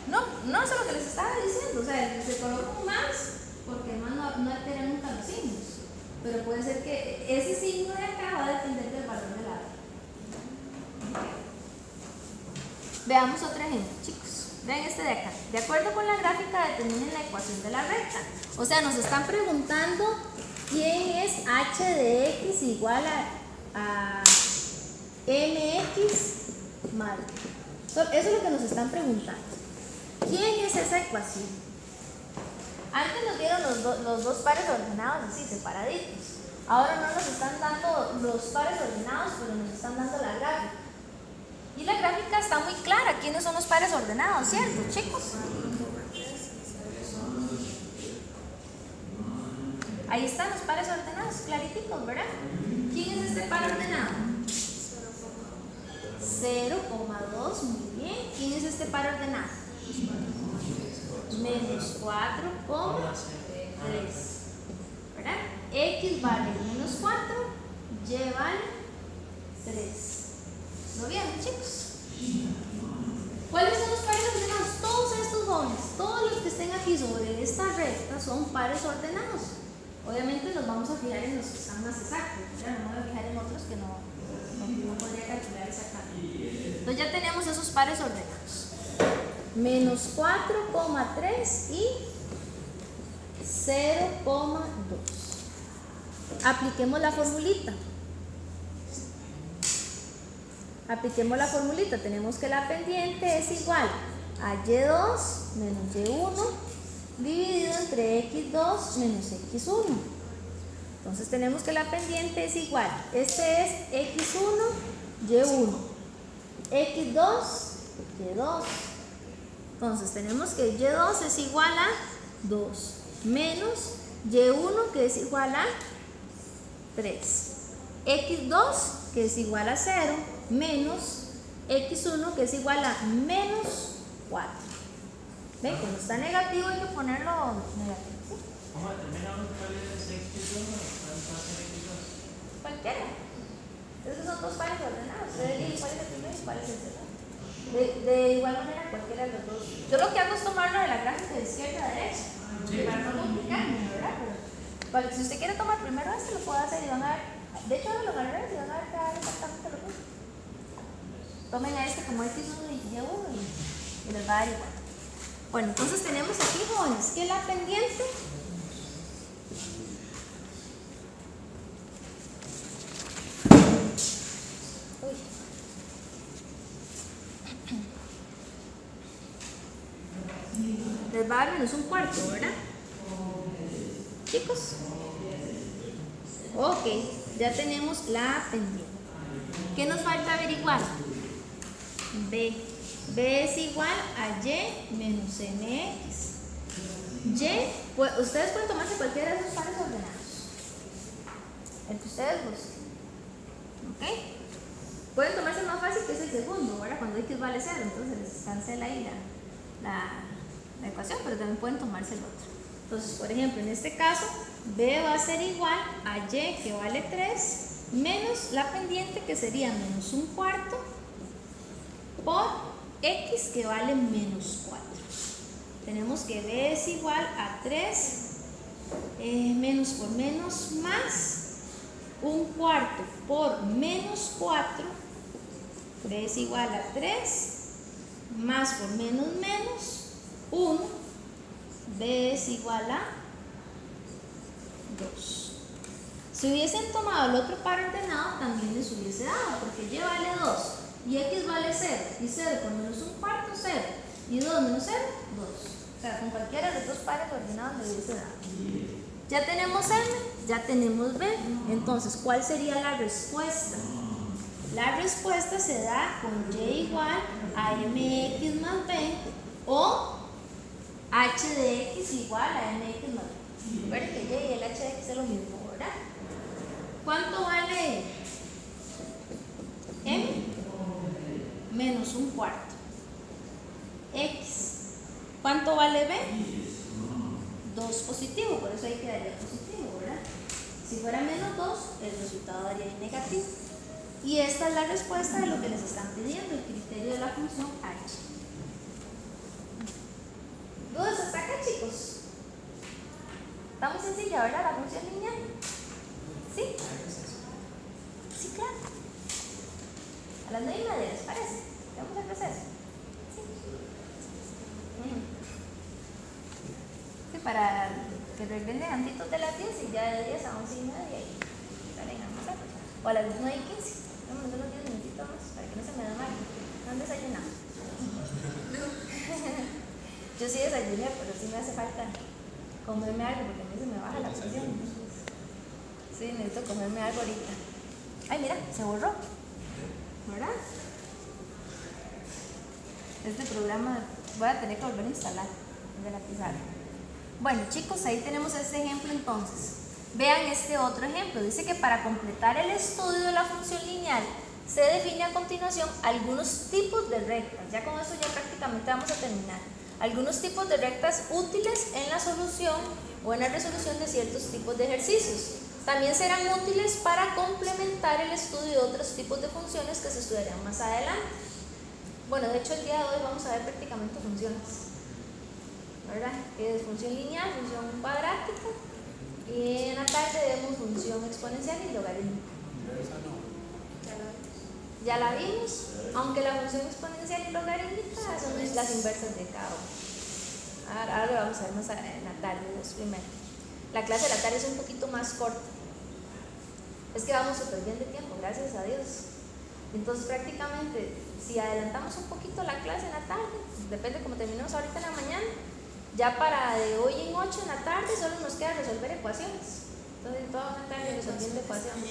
No, eso es lo que les estaba diciendo, o sea, se colocó más porque más no altera nunca los signos, pero puede ser que ese signo de acá va a depender del valor de la B. Veamos otro ejemplo, chicos. Vean este de acá. De acuerdo con la gráfica, determinen la ecuación de la recta. O sea, nos están preguntando quién es h de x igual a mx más b. Eso es lo que nos están preguntando. ¿Quién es esa ecuación? Antes nos dieron los dos pares ordenados así, separaditos. Ahora no nos están dando los pares ordenados, pero nos están dando la gráfica. Y la gráfica está muy clara. ¿Quiénes son los pares ordenados, cierto, chicos? Ahí están los pares ordenados, clariticos, ¿verdad? ¿Quién es este par ordenado? 0,2, muy bien. ¿Quién es este par ordenado? Menos 4,3, ¿verdad? X vale menos 4, Y vale 3. ¿Lo vieron, chicos? ¿Cuáles son los pares ordenados? Todos estos jóvenes, todos los que estén aquí sobre esta recta son pares ordenados. Obviamente nos vamos a fijar en los que están más exactos, ¿verdad? No me voy a fijar en otros que no podría calcular exactamente. Entonces ya tenemos esos pares ordenados. Menos 4,3 y 0,2. Apliquemos la formulita. Tenemos que la pendiente es igual a y2 menos y1 dividido entre x2 menos x1. Entonces tenemos que la pendiente es igual. Este es x1, y1, x2, y2. Entonces tenemos que y2 es igual a 2 menos y1 que es igual a 3. x2 que es igual a 0 menos x1 que es igual a menos 4. ¿Ven? Como está negativo hay que ponerlo negativo. ¿Sí? ¿Cómo determinamos cuál es x2 o cuál va a ser x2? Cualquiera. Esos son dos pares ordenados. Ustedes dicen cuál es el primero y cuál es el segundo. De igual manera cualquiera de los dos. Yo lo que hago es tomarlo de la gráfica de izquierda a derecha. Para no complicarme, ¿verdad? Pero, si usted quiere tomar primero este, lo puede hacer y van a ver. De hecho, lo van a ver y van a ver que haga exactamente lo mismo. Tomen a este como x1 y y1 y les va a dar igual. Bueno, entonces tenemos aquí, jóvenes, que la pendiente les va a dar menos un cuarto, ¿verdad? Chicos. Ok, ya tenemos la pendiente. ¿Qué nos falta averiguar? B. B es igual a y menos mx. Pues, ustedes pueden tomarse cualquiera de esos pares ordenados. El que ustedes gusten. ¿Ok? Pueden tomarse el más fácil, que es el segundo, ¿verdad? Cuando x vale 0, entonces les cancela ahí la ecuación, pero también pueden tomarse el otro. Entonces, por ejemplo, en este caso, B va a ser igual a y que vale 3 menos la pendiente que sería menos un cuarto por x que vale menos 4. Tenemos que B es igual a 3 menos por menos más un cuarto por menos 4. B es igual a 3 más por menos menos 1. B es igual a 2. Si hubiesen tomado el otro par ordenado, también les hubiese dado, porque y vale 2 y x vale 0, y 0 por menos un cuarto, 0, y 2 menos 0, 2. O sea, con cualquiera de los dos pares ordenados le hubiese dado. Ya tenemos M, ya tenemos B. Entonces, ¿cuál sería la respuesta? La respuesta se da con y igual a mx más b o h de x igual a mx más b. Recuerden que y el h de x es lo mismo, ¿verdad? ¿Cuánto vale m? Menos un cuarto. X. ¿Cuánto vale b? 2 positivo, por eso ahí quedaría positivo, ¿verdad? Si fuera menos 2, el resultado daría negativo. Y esta es la respuesta de lo que les están pidiendo, el criterio de la función h. ¿Dudas hasta acá, chicos? Está muy sencilla, ¿verdad? La función lineal. ¿Sí? Sí, claro. A las 9:30, ¿les parece? ¿Vamos a proceso? Sí. Sí, para que regresen antitos de las 10 y ya de 10 a 11:30 y estarán a empezar. O a las 9:15. Vamos a hacer unos 10 minutitos más para que no se me den mal. ¿No han desayunado? Yo sí desayuné, pero sí me hace falta comerme algo porque a mí se me baja la presión. Sí, necesito comerme algo ahorita. Ay, mira, se borró. ¿Verdad? Este programa voy a tener que volver a instalar de la pizarra. Bueno, chicos, ahí tenemos este ejemplo entonces. Vean este otro ejemplo. Dice que para completar el estudio de la función lineal se define a continuación algunos tipos de rectas. Ya con eso ya prácticamente vamos a terminar. Algunos tipos de rectas útiles en la solución o en la resolución de ciertos tipos de ejercicios. También serán útiles para complementar el estudio de otros tipos de funciones que se estudiarán más adelante. Bueno, de hecho el día de hoy vamos a ver prácticamente funciones, ¿verdad? Que es función lineal, función cuadrática, y en la tarde vemos función exponencial y logarítmica. Ya la vimos, aunque la función exponencial y logarítmica son las inversas de cada una. Ahora lo vamos a ver más en la tarde, primero. La clase de la tarde es un poquito más corta. Es que vamos súper bien de tiempo, gracias a Dios. Entonces prácticamente, si adelantamos un poquito la clase en la tarde, depende como terminemos ahorita en la mañana, ya para de hoy en 8 en la tarde solo nos queda resolver ecuaciones. Entonces toda una tarde resolviendo ecuaciones.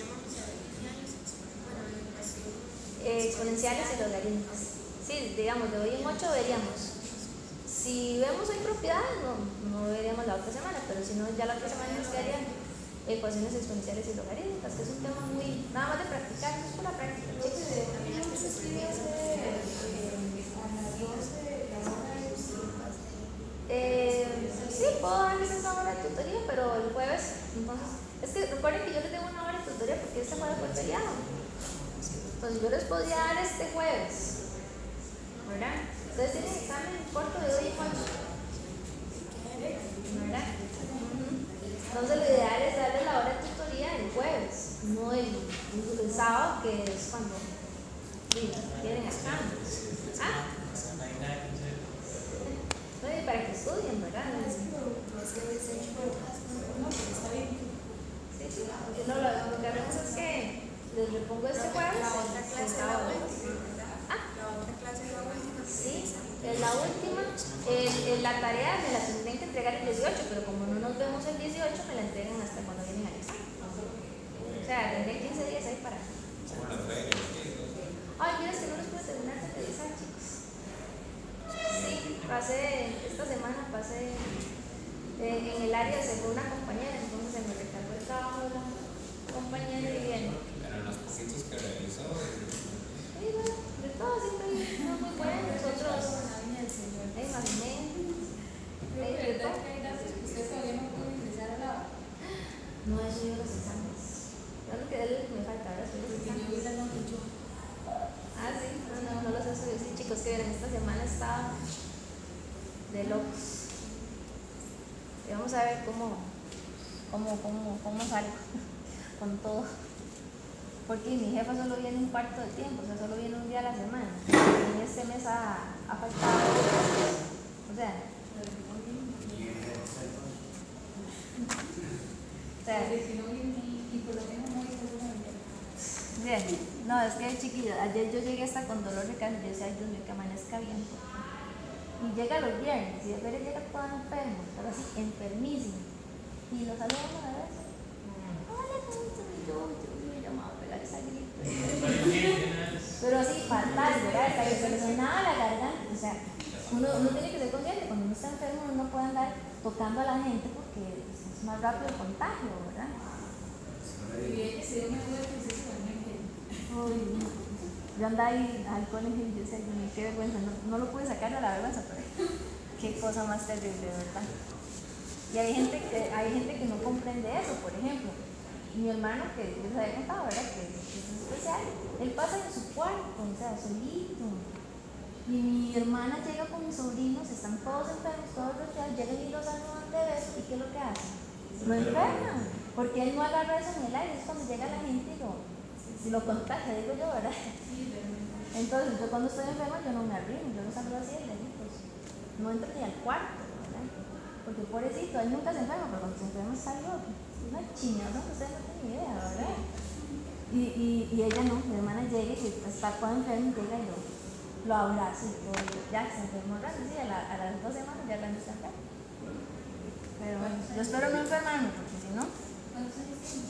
Exponenciales y logarítmicas. Sí, digamos, de hoy en 8 veríamos. Si vemos hoy propiedades, no veríamos la otra semana, pero si no, ya la otra semana nos quedarían ecuaciones exponenciales y logarítmicas, que es un tema muy, nada más de practicar, no es pura práctica. Sí, puedo darles esa hora de tutoría, pero el jueves, entonces, es que recuerden que yo les debo una hora de tutoría porque este jueves fue feriado. Entonces yo les podría dar este jueves, ¿verdad? Ustedes tienen examen corto de hoy y cuánto, ¿verdad? Entonces lo ideal es darle la hora de tutoría el jueves, no el sábado, que es cuando tienen exámenes. ¿Ah? No, y para que estudien, ¿verdad? Sí, sí, porque no, lo que haremos es que les repongo este jueves. La otra clase de la última, ¿verdad? ¿Ah? La otra clase de la última. Sí, es la última. La tarea me la tendrán que entregar el 18, pero como no nos vemos el 18, me la entregan hasta cuando vienen al examen. O sea, tendré 15 días ahí para. Ay, mira, es que no les puedo terminar de revisar, chicos. Sí, esta semana pasé en el área de una compañera, entonces se me recargó el trabajo de la compañera y viene. Pero los poquitos que realizó. Sí, bueno, de todo siempre hay unos muy buenos, nosotros imaginé. Pero de verdad que hay datos que usted todavía no puede ingresar a la. No he subido los exámenes. Yo lo que me falta ahora es los Porque yo exámenes. vi la nota yo. Ah, sí, no los he subido. Sí, chicos, que vieron, esta semana estaba de locos. Y vamos a ver cómo salgo con todo. Porque mi jefa solo viene un cuarto de tiempo, o sea, solo viene un día a la semana. Y este mes ha faltado. O sea, Si no viene y por lo menos no hizo una vida. bien, no, es que chiquillos, ayer yo llegué hasta con dolor de cabeza, yo decía, ay Dios mío, que amanezca bien. Y llega los viernes, y de veras llega todo enfermo, pero así, enfermísimo. Y lo saludamos a veces. Hola, ¿cómo estás? Y yo me llamaba a pegar esa gripe. Pero así, fatal, ¿verdad? Hasta que se le sonaba la garganta. O sea, uno tiene que ser consciente, cuando uno está enfermo, uno no puede andar tocando a la gente porque es más rápido el contagio, ¿verdad? Y ella se dio una duda que se realmente. Uy, no. Yo andaba ahí al colegio y yo decía, qué vergüenza, no lo pude sacar de la vergüenza, pero qué cosa más terrible, ¿verdad? Y hay gente que no comprende eso, por ejemplo. Mi hermano, que yo les había contado, ¿verdad? Que es especial, él pasa en su cuarto, o sea, solito. Y mi hermana llega con mis sobrinos, están todos enfermos, todos resfriados, llegan y los saludan de beso, ¿y qué es lo que hacen? Lo enferman, porque él no agarra eso en el aire, es cuando llega la gente y lo contagia, digo yo, ¿verdad? Entonces, yo cuando estoy enferma, yo no me arrimo, yo lo saludo así de lejitos, no entro ni al cuarto, ¿verdad? Porque pobrecito, él nunca se enferma, pero cuando se enferma está loco, una chiñaza que ustedes no tienen idea, ¿verdad? Y ella no, mi hermana llega y está toda enferma y llega y Lo abrazo y todo. Ya se enfermó rápido, sí, a las 2 semanas ya la han enfermado. Pero bueno, yo espero no enfermarme porque si no, ¿Cuántos años tiene?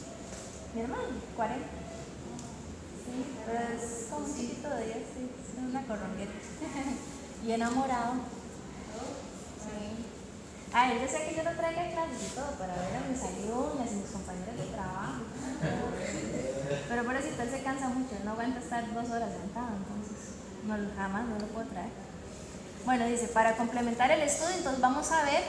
mi hermano, 40. Sí, pero es como un chiquito de 10, sí, es una corronguera. Y enamorado. Sí. Ah, él decía que yo no traiga clases y todo para ver a mis alumnas y mis compañeros de trabajo. Pero pobrecito, él se cansa mucho, él no aguanta estar 2 horas sentado, entonces no, jamás no lo puedo traer. Bueno, dice, para complementar el estudio, entonces vamos a ver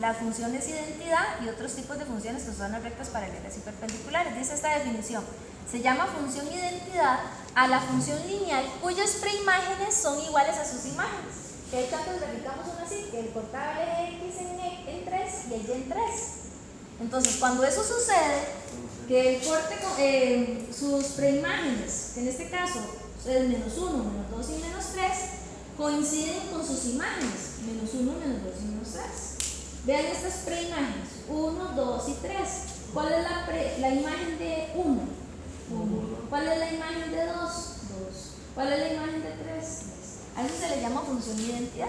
las funciones identidad y otros tipos de funciones que son las rectas paralelas y perpendiculares. Dice esta definición, se llama función identidad a la función lineal cuyas preimágenes son iguales a sus imágenes. De hecho, antes replicamos una así, que el cortaba el X en 3 y el Y en 3. Entonces, cuando eso sucede, que el corte sus preimágenes, que en este caso es menos 1, menos 2 y menos 3, coinciden con sus imágenes, menos 1, menos 2 y menos 3. Vean estas preimágenes, 1, 2 y 3. ¿Cuál es la imagen de 1? 1. ¿Cuál es la imagen de 2? 2. ¿Cuál es la imagen de 3? A eso se le llama función identidad.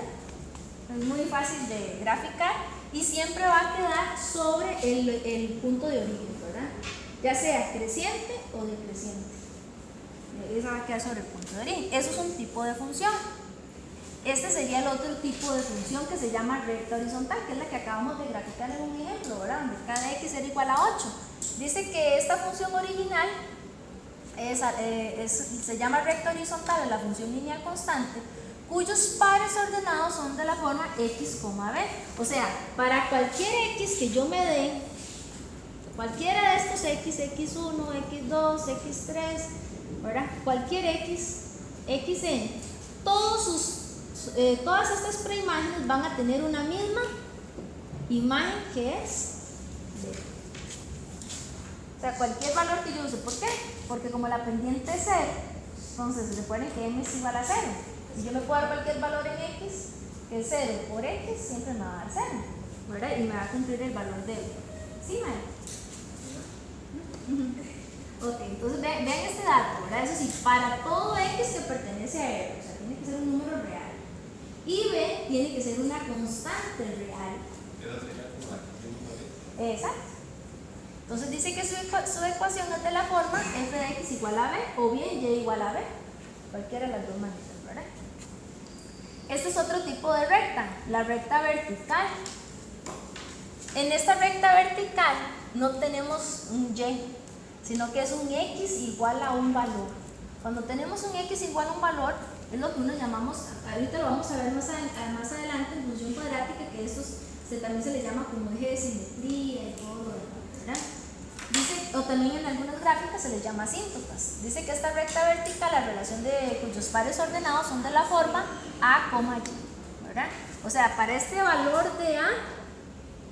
Es muy fácil de graficar y siempre va a quedar sobre el punto de origen, ¿verdad? Ya sea creciente o decreciente. Esa va a quedar sobre el punto de origen. Eso es un tipo de función. Este sería el otro tipo de función que se llama recta horizontal, que es la que acabamos de graficar en un ejemplo, ¿verdad? Donde cada x era igual a 8. Dice que esta función original se llama recta horizontal, es la función lineal constante, cuyos pares ordenados son de la forma x, b. O sea, para cualquier x que yo me dé, cualquiera de estos x, x1, x2, x3, ¿verdad? Cualquier xn, todas estas preimágenes van a tener una misma imagen que es b. O sea, cualquier valor que yo use. ¿Por qué? Porque como la pendiente es 0, entonces recuerden que m es igual a 0. Si yo me puedo dar cualquier valor en x, que es 0 por x, siempre me va a dar 0, ¿verdad? Y me va a cumplir el valor de b. ¿Sí, Maya? Ok, entonces vean este dato, ¿verdad? Eso sí, para todo x que pertenece a R, o sea, tiene que ser un número real. Y b tiene que ser una constante real. Exacto. Entonces dice que su ecuación es de la forma f de x igual a b o bien y igual a b. Cualquiera de las dos maneras, ¿verdad? Este es otro tipo de recta, la recta vertical. En esta recta vertical no tenemos un y, sino que es un x igual a un valor. Cuando tenemos un x igual a un valor, es lo que uno llamamos, ahorita lo vamos a ver más adelante en función cuadrática, que estos también se le llama como eje de simetría y todo lo demás, ¿verdad? Dice, o también en algunas gráficas se les llama asíntotas. Dice que esta recta vertical, la relación de cuyos pares ordenados son de la forma a, y, ¿verdad? O sea, para este valor de a,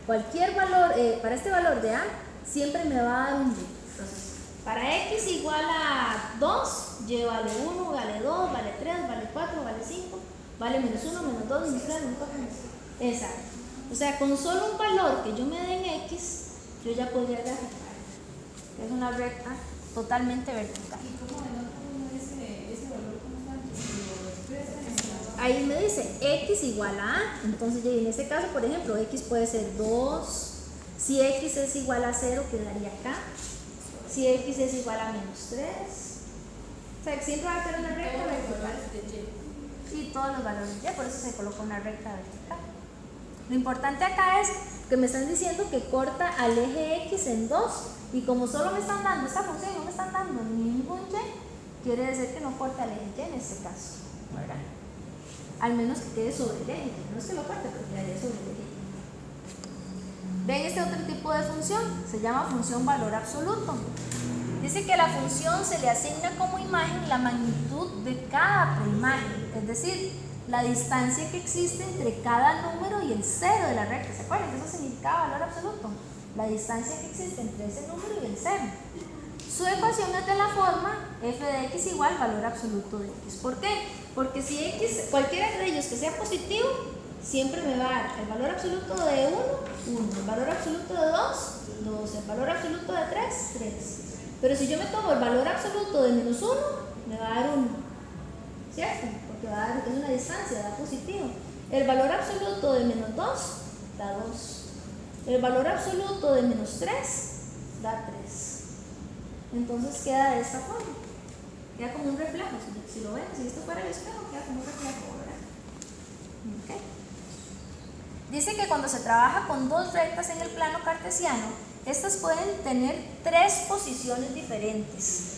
cualquier valor, para este valor de a, siempre me va a dar un y. Entonces, para x igual a 2, y vale 1, vale 2, vale 3, vale 4, vale 5, vale menos 1, menos 2, menos 3, menos 4, menos 5. Exacto. O sea, con solo un valor que yo me dé en x, yo ya podría graficar. Es una recta totalmente vertical. ¿Y cómo denota uno ese valor constante? Si lo expresa en la Ahí me dice x igual a a, entonces en este caso, por ejemplo, x puede ser 2, si x es igual a 0 quedaría acá, si x es igual a menos 3, o sea, siempre va a ser una recta vertical. Sí, todos los valores y, por eso se coloca una recta vertical. Lo importante acá es que me están diciendo que corta al eje x en 2, y como solo me están dando esta función, no me están dando ningún y, quiere decir que no corta al eje y en este caso, ¿verdad? Al menos que quede sobre el eje, no es que lo corte, pero quedaría sobre el eje. Ven este otro tipo de función, se llama función valor absoluto. Dice que a la función se le asigna como imagen la magnitud de cada preimagen, es decir, la distancia que existe entre cada número y el cero de la recta. ¿Se acuerdan que eso significaba valor absoluto? La distancia que existe entre ese número y el cero. Su ecuación es de la forma f de x igual valor absoluto de x. ¿Por qué? Porque si x, cualquiera de ellos que sea positivo, siempre me va a dar el valor absoluto de 1, 1, el valor absoluto de 2, 2, el valor absoluto de 3, 3. Pero si yo me tomo el valor absoluto de menos 1, me va a dar 1. ¿cierto? Porque va a dar, es una distancia, da positivo. El valor absoluto de menos 2 da 2. El valor absoluto de menos 3 da 3. Entonces queda de esta forma. Queda como un reflejo. Si lo ven, si esto fuera el espejo, queda como un reflejo, ¿verdad? Okay. Dice que cuando se trabaja con dos rectas en el plano cartesiano, estas pueden tener tres posiciones diferentes.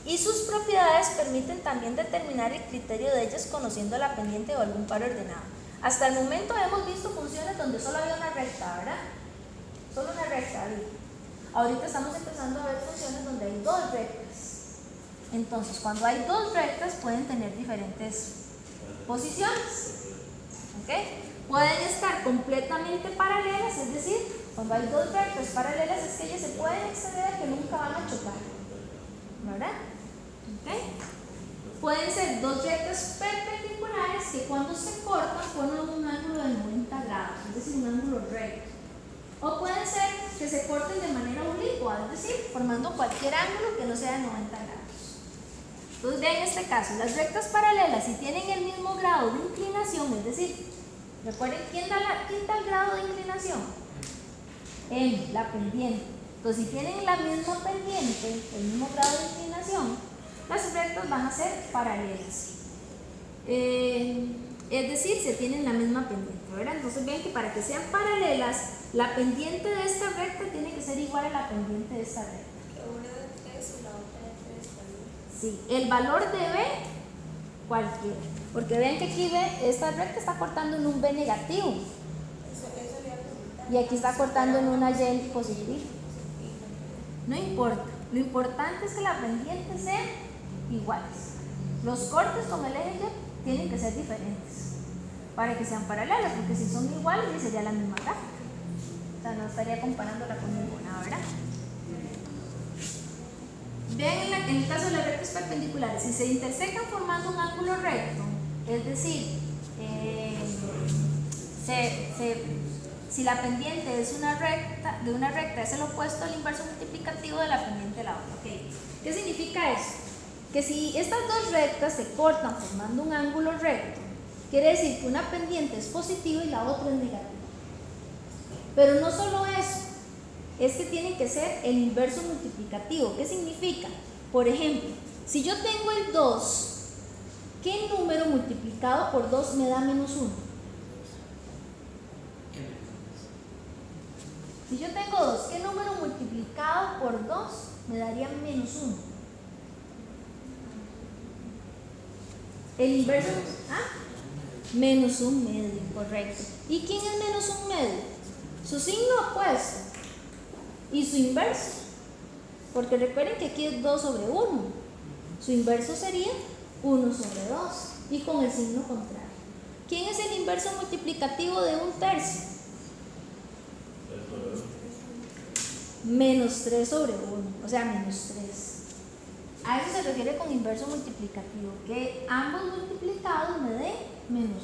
Y sus propiedades permiten también determinar el criterio de ellas conociendo la pendiente o algún par ordenado. Hasta el momento hemos visto funciones donde solo había una recta, ¿verdad? Solo una recta había. Ahorita estamos empezando a ver funciones donde hay dos rectas. Entonces, cuando hay dos rectas pueden tener diferentes posiciones. ¿Ok? Pueden estar completamente paralelas, es decir, cuando hay dos rectas paralelas es que ellas se pueden exceder, que nunca van a chocar. ¿Verdad? ¿Okay? Pueden ser dos rectas perpendiculares que cuando se cortan forman un ángulo de 90 grados, es decir, un ángulo recto. O pueden ser que se corten de manera oblicua, es decir, formando cualquier ángulo que no sea de 90 grados. Entonces vean este caso, las rectas paralelas si tienen el mismo grado de inclinación, es decir, recuerden, ¿quién da el grado de inclinación? M, la pendiente. Entonces, si tienen la misma pendiente, el mismo grado de inclinación, las rectas van a ser paralelas. Es decir, se tienen la misma pendiente, ¿verdad? Entonces, ven que para que sean paralelas, la pendiente de esta recta tiene que ser igual a la pendiente de esta recta. Que una de 3 y la otra de 3 también. Sí, el valor de B, cualquiera. Porque ven que aquí B, esta recta está cortando en un B negativo. Eso le iba a preguntar. Y aquí está cortando en una Y positiva. No importa, lo importante es que las pendientes sean iguales. Los cortes con el eje Y tienen que ser diferentes para que sean paralelas, porque si son iguales ya sería la misma gráfica. O sea, no estaría comparándola con ninguna, ¿verdad? Vean en el caso de las rectas perpendiculares, si se intersecan formando un ángulo recto, es decir, si la pendiente es una recta, de una recta es el opuesto al inverso multiplicativo de la pendiente de la otra. ¿Okay? ¿Qué significa eso? Que si estas dos rectas se cortan formando un ángulo recto, quiere decir que una pendiente es positiva y la otra es negativa. Pero no solo eso, es que tiene que ser el inverso multiplicativo. ¿Qué significa? Por ejemplo, si yo tengo el 2, ¿qué número multiplicado por 2 me da menos 1? Si yo tengo 2, ¿qué número multiplicado por 2 me daría menos 1? El inverso, menos un medio, correcto. ¿Y quién es menos un medio? Su signo opuesto y su inverso. Porque recuerden que aquí es 2 sobre 1. Su inverso sería 1 sobre 2 y con el signo contrario. ¿Quién es el inverso multiplicativo de un tercio? Menos 3 sobre 1, o sea, menos 3. A eso se refiere con inverso multiplicativo, que ambos multiplicados me den menos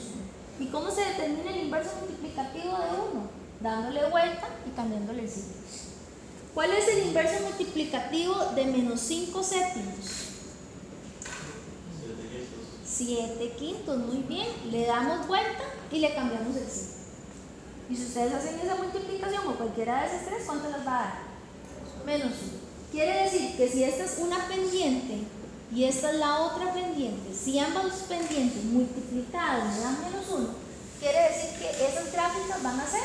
1. ¿Y cómo se determina el inverso multiplicativo de 1? Dándole vuelta y cambiándole el signo. ¿Cuál es el inverso multiplicativo de menos 5 séptimos? 7 quintos, muy bien. Le damos vuelta y le cambiamos el signo. Y si ustedes hacen esa multiplicación o cualquiera de esas tres, ¿cuánto les va a dar? Menos 1. Quiere decir que si esta es una pendiente y esta es la otra pendiente, si ambas pendientes multiplicadas me dan menos 1, quiere decir que esas gráficas van a ser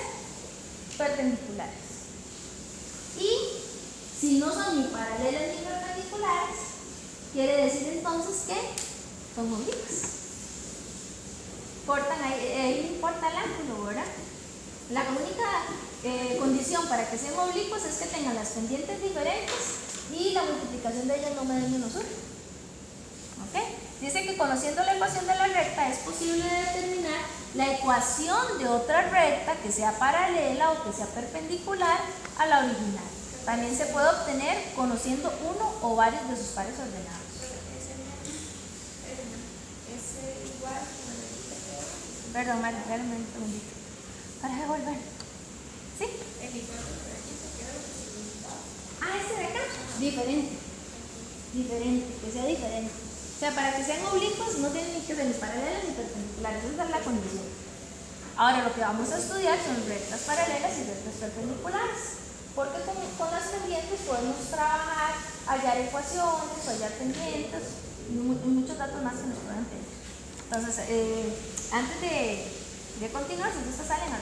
perpendiculares. Y si no son ni paralelas ni perpendiculares, quiere decir entonces que son oblicuas. Cortan ahí no importa el ángulo, ¿verdad? La única condición para que sean oblicuos es que tengan las pendientes diferentes y la multiplicación de ellas no me dé menos 1. ¿Ok? Dice que conociendo la ecuación de la recta es posible determinar la ecuación de otra recta que sea paralela o que sea perpendicular a la original. También se puede obtener conociendo uno o varios de sus pares ordenados. Es igual como el Perdón, María, realmente un segundito. Para devolver. ¿Sí? el igual de aquí se queda lo que se necesitaba. Este de acá. Diferente. Diferente, que sea diferente. sea, para que sean oblicuos no tienen ni que ser ni paralelas ni perpendiculares, esa es la condición. Ahora lo que vamos a estudiar son rectas paralelas y rectas perpendiculares, porque con las pendientes podemos trabajar, hallar ecuaciones, hallar pendientes y muchos datos más que nos pueden pedir. Entonces, antes de continuar, si ustedes salen a